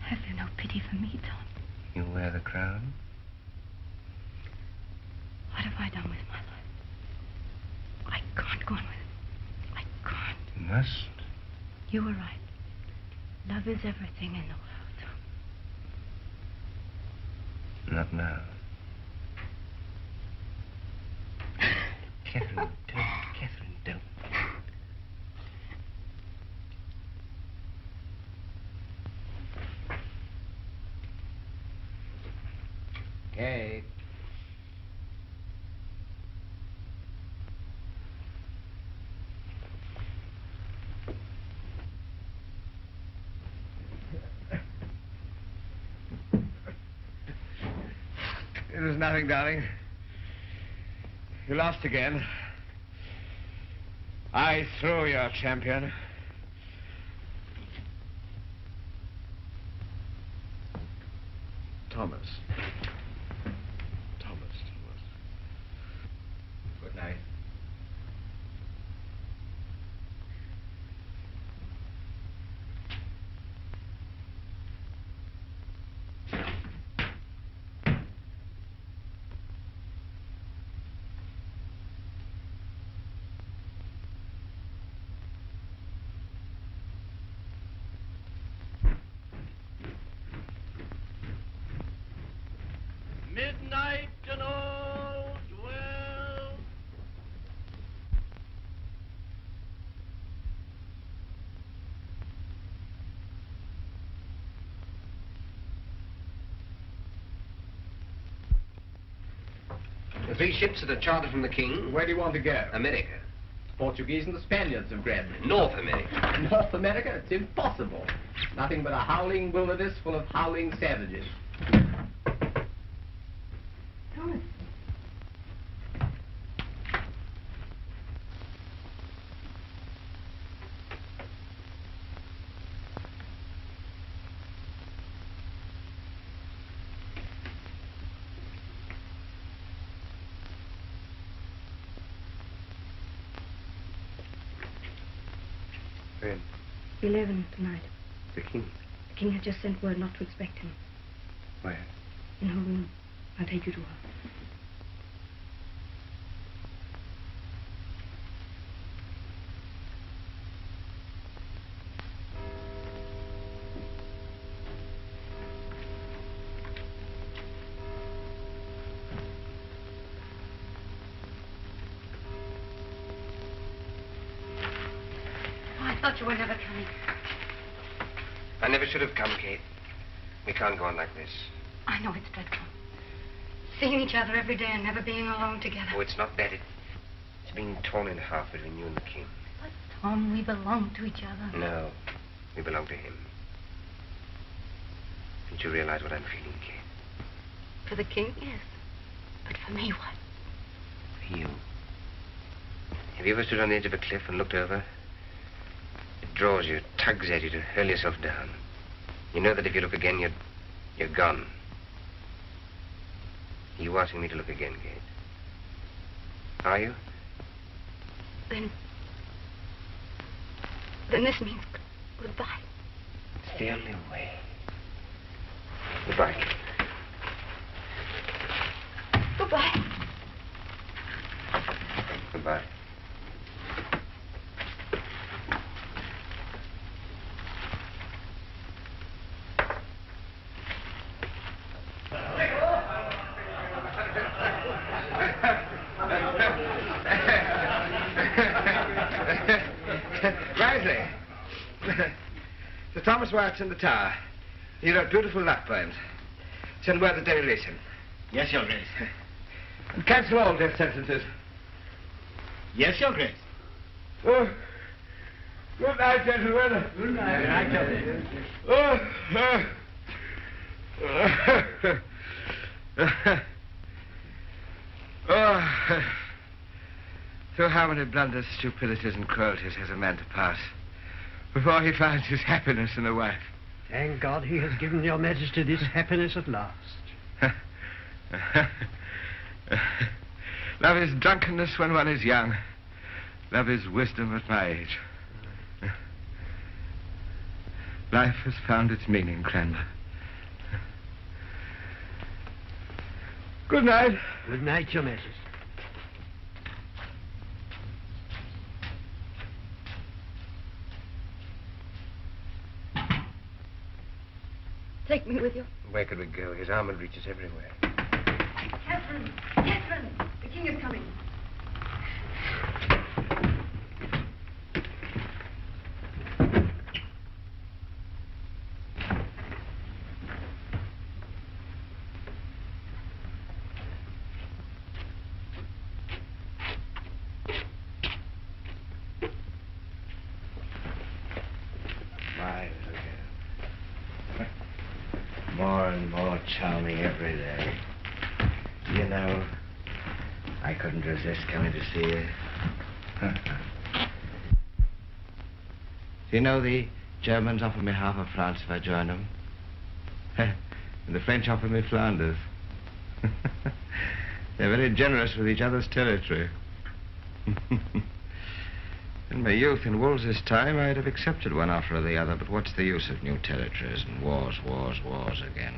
Have you no pity for me, Tom? You wear the crown? What have I done with my life? I can't go on with it. I can't. You must. You were right. Love is everything in the world, Tom. Not now. Catherine, don't. Catherine, don't. Kate. It was nothing, darling. You lost again. I threw your champion. Thomas. Thomas. Good night. Midnight and all dwell. The 3 ships that are chartered from the king. Where do you want to go? America. The Portuguese and the Spaniards have grabbed it. North America. North America? It's impossible. Nothing but a howling wilderness full of howling savages. Thomas. When? 11 tonight. The king? The king has just sent word not to expect him. Where? In her room. I'll take you to her. I thought you were never coming. I never should have come, Kate. We can't go on like this. I know it's dreadful. Seeing each other every day and never being alone together. Oh, it's not that. It's being torn in half between you and the king. But, Tom, we belong to each other. No, we belong to him. Don't you realize what I'm feeling, Kate? For the king, yes. But for me, what? For you. Have you ever stood on the edge of a cliff and looked over? It draws you, tugs at you to hurl yourself down. You know that if you look again, you're gone. Are you asking me to look again, Kate? Are you? Then this means goodbye. It's the only way. Goodbye, Kate. Goodbye. Goodbye. Wisely. Sir Thomas Wyatt's in the tower. He wrote beautiful love poems. Send word that they release him. Yes, Your Grace. And cancel all death sentences. Yes, Your Grace. Oh. Good night, gentlemen. Good night. Through how many blunders, stupidities, and cruelties has a man to pass before he finds his happiness in a wife? Thank God he has given your Majesty this happiness at last. Love is drunkenness when one is young. Love is wisdom at my age. Life has found its meaning, Cranmer. Good night. Good night, Your Majesty. Take me with you. Where could we go? His armor reaches everywhere. Catherine! Catherine! The king is coming. My little girl. More and more charming every day. You know, I couldn't resist coming to see you. Do you know the Germans offer me half of France if I join them? And the French offer me Flanders. They're very generous with each other's territory. In my youth, in Wolsey's time, I'd have accepted one after the other, but what's the use of new territories and wars, wars, wars again?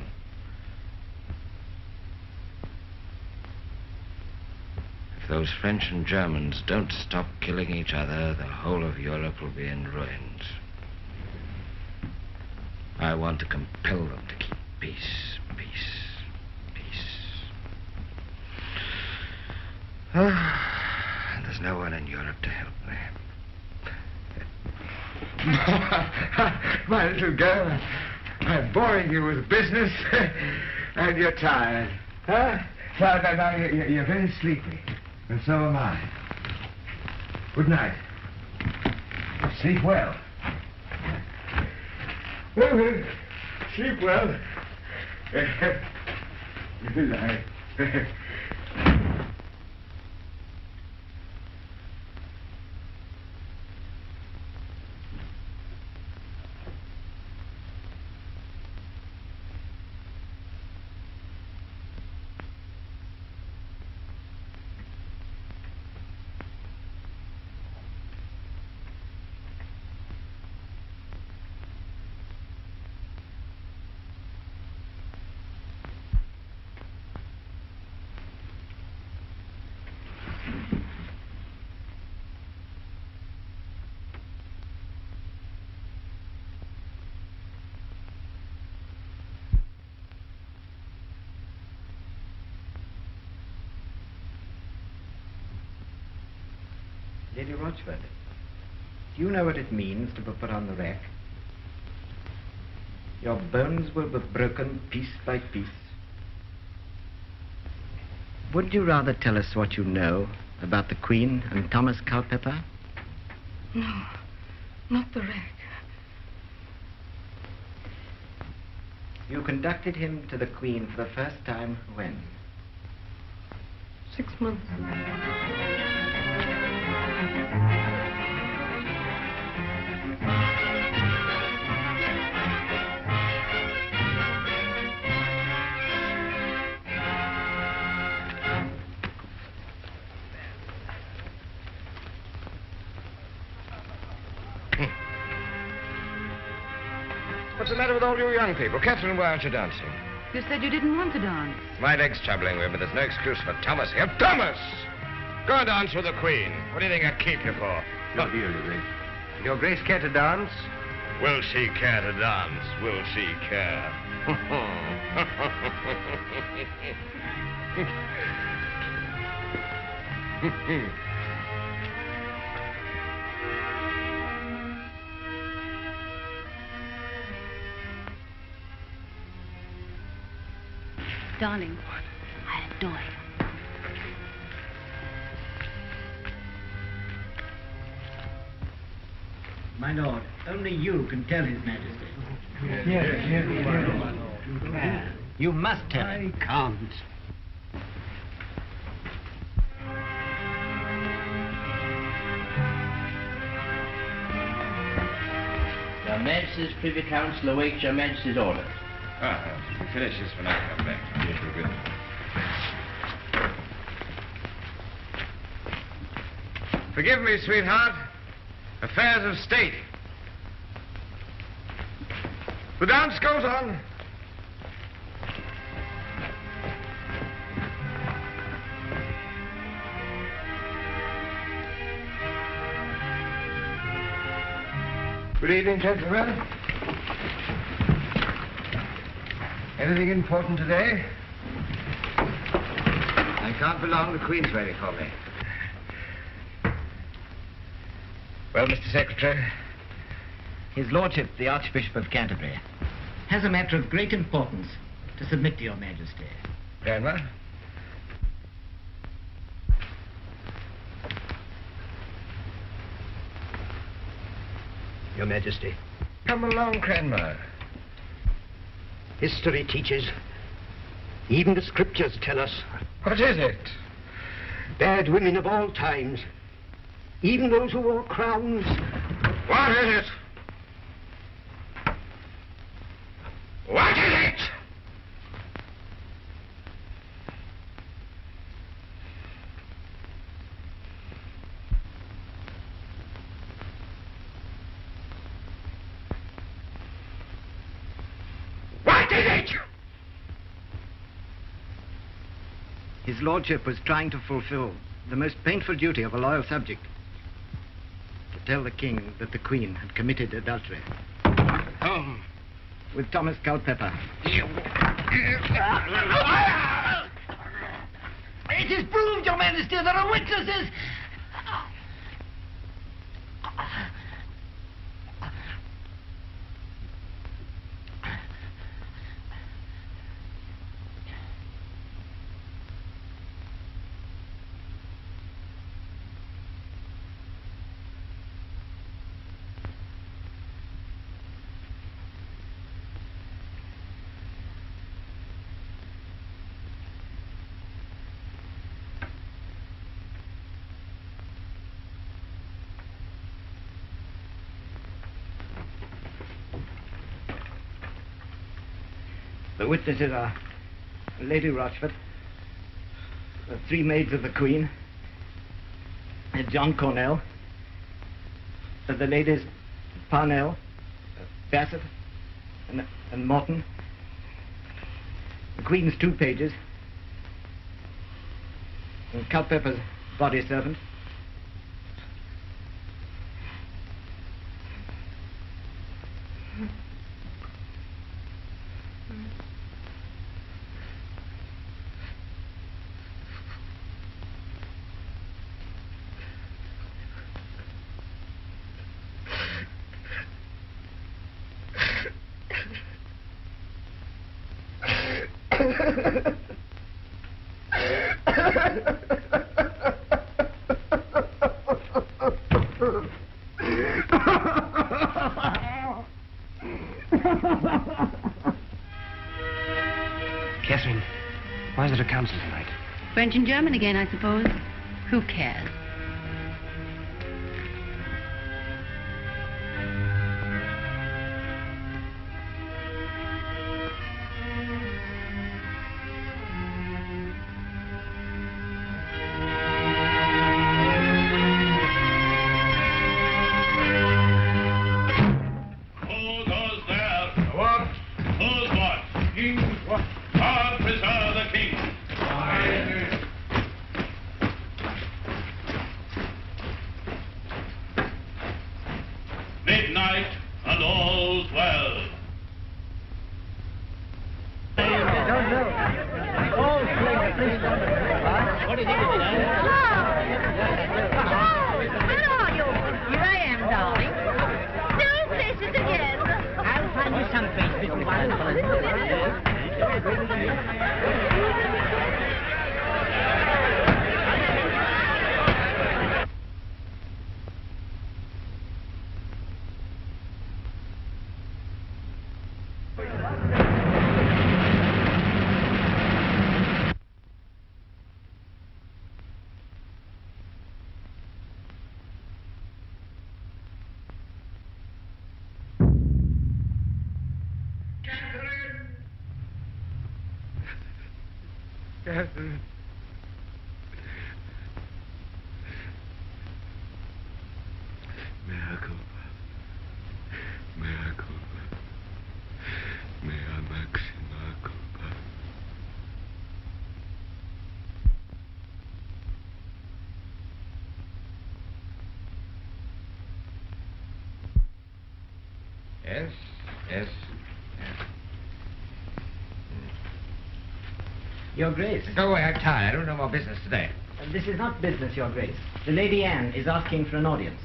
If those French and Germans don't stop killing each other, the whole of Europe will be in ruins. I want to compel them to keep peace, peace, peace. And there's no one in Europe to help me. My little girl, I'm boring you with business, and you're tired. Huh? Now, you're very sleepy, and so am I. Good night. Sleep well. Sleep well. Good night. Lady Rochford, do you know what it means to be put on the rack? Your bones will be broken piece by piece. Would you rather tell us what you know about the Queen and Thomas Culpeper? No, not the rack. You conducted him to the Queen for the first time when? 6 months. What's the matter with all you young people? Catherine, why aren't you dancing? You said you didn't want to dance. My leg's troubling me, but there's no excuse for Thomas here. Thomas! Go and dance with the Queen. What do you think I keep you for? Your dear, Your Grace. Your Grace care to dance? Will she care to dance? Will she care? Darling, I adore you. My lord, only you can tell His Majesty. You must tell him. I can't. Your Majesty's Privy Council awaits Your Majesty's orders. Ah, we finish this when I come back. Yes, we're good. Forgive me, sweetheart. Affairs of state. The dance goes on. Good evening, gentlemen. Anything important today? I can't belong to Queensberry for me. Well, Mr. Secretary? His Lordship, the Archbishop of Canterbury, has a matter of great importance to submit to Your Majesty. Grandma? Your Majesty. Come along, Cranmer. History teaches, even the scriptures tell us. What is it? Bad women of all times, even those who wore crowns. What is it? What is it? What is it? His Lordship was trying to fulfill the most painful duty of a loyal subject. To tell the King that the Queen had committed adultery. Home. With Thomas Culpeper. It is proved, Your Majesty, there are witnesses. The witnesses are Lady Rochford, the 3 maids of the Queen, and John Cornell, the ladies Parnell, Bassett, and Morton, the Queen's 2 pages, and Culpeper's body servant. Catherine, why is there a council tonight? French and German again, I suppose. Who cares? Catherine. Mea culpa. Mea culpa. Mea maxima culpa. Yes, yes. Your Grace. Go away, I'm tired. I don't know more business today. This is not business, Your Grace. The Lady Anne is asking for an audience.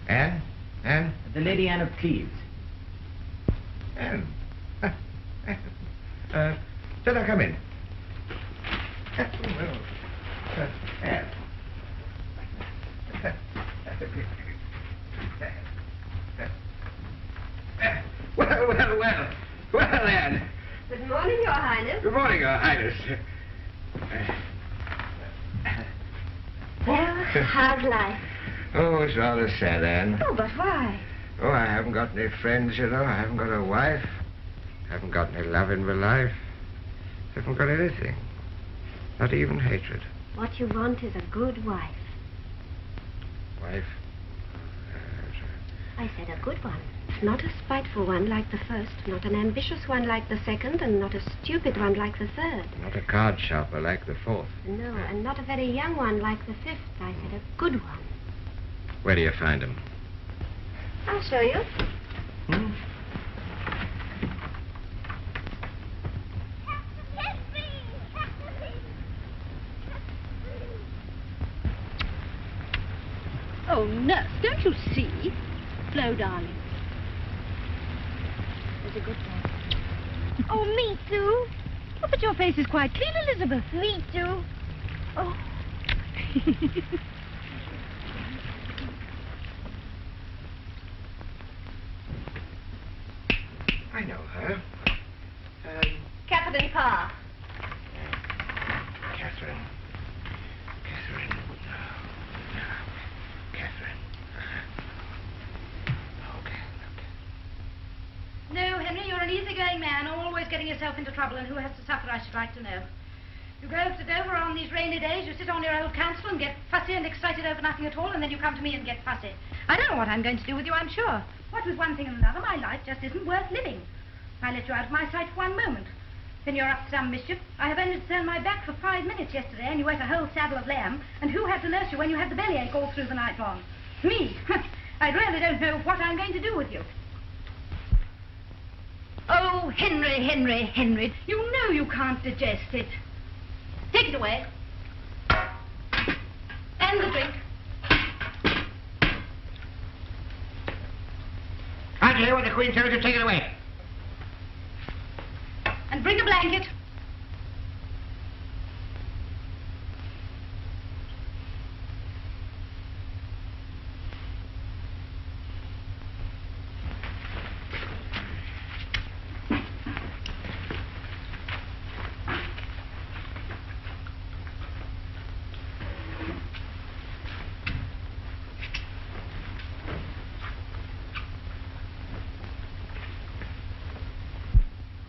Anne? Anne? The Lady Anne of Cleves. Anne? Did I come in? Anne. Well, Anne. Good morning, Your Highness. Good morning, Your Highness. Well, how's life? Oh, it's rather sad, Anne. Oh, but why? Oh, I haven't got any friends, you know. I haven't got a wife. Haven't got any love in my life. Haven't got anything. Not even hatred. What you want is a good wife. Wife? I said a good one. Not a spiteful one like the first, not an ambitious one like the second, and not a stupid one like the third. Not a card sharper like the fourth. No, and not a very young one like the fifth. I said a good one. Where do you find them? I'll show you. Oh, nurse, don't you see? Flo, darling. There's a good boy. Oh, me too. Oh, but your face is quite clean, Elizabeth. Me too. Oh. I know her. Catherine Parr. Catherine. Catherine. Catherine. No, Henry, you're an easygoing man, always getting yourself into trouble, and who has to suffer, I should like to know. You go over to Dover on these rainy days, you sit on your old council and get fussy and excited over nothing at all, and then you come to me and get fussy. I don't know what I'm going to do with you, I'm sure. What with one thing and another, my life just isn't worth living. I let you out of my sight for one moment. Then you're up to some mischief. I have only to turn my back for 5 minutes yesterday, and you ate a whole saddle of lamb, and who had to nurse you when you had the bellyache all through the night long? Me. I really don't know what I'm going to do with you. Oh, Henry, Henry, Henry, you know you can't digest it. Take it away. And the drink. Can't you hear what the Queen tells you? Take it away. And bring a blanket.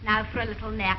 Now for a little nap.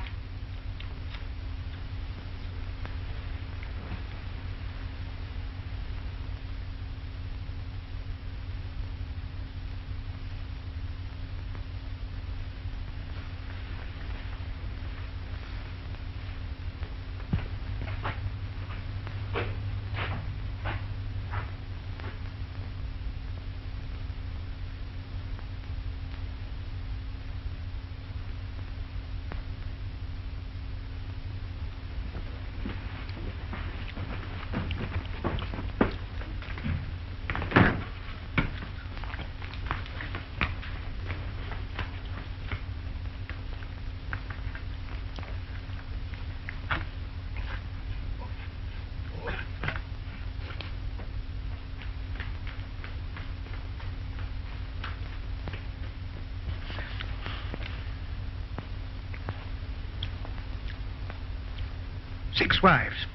Six wives.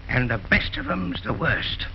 And the best of them's the worst.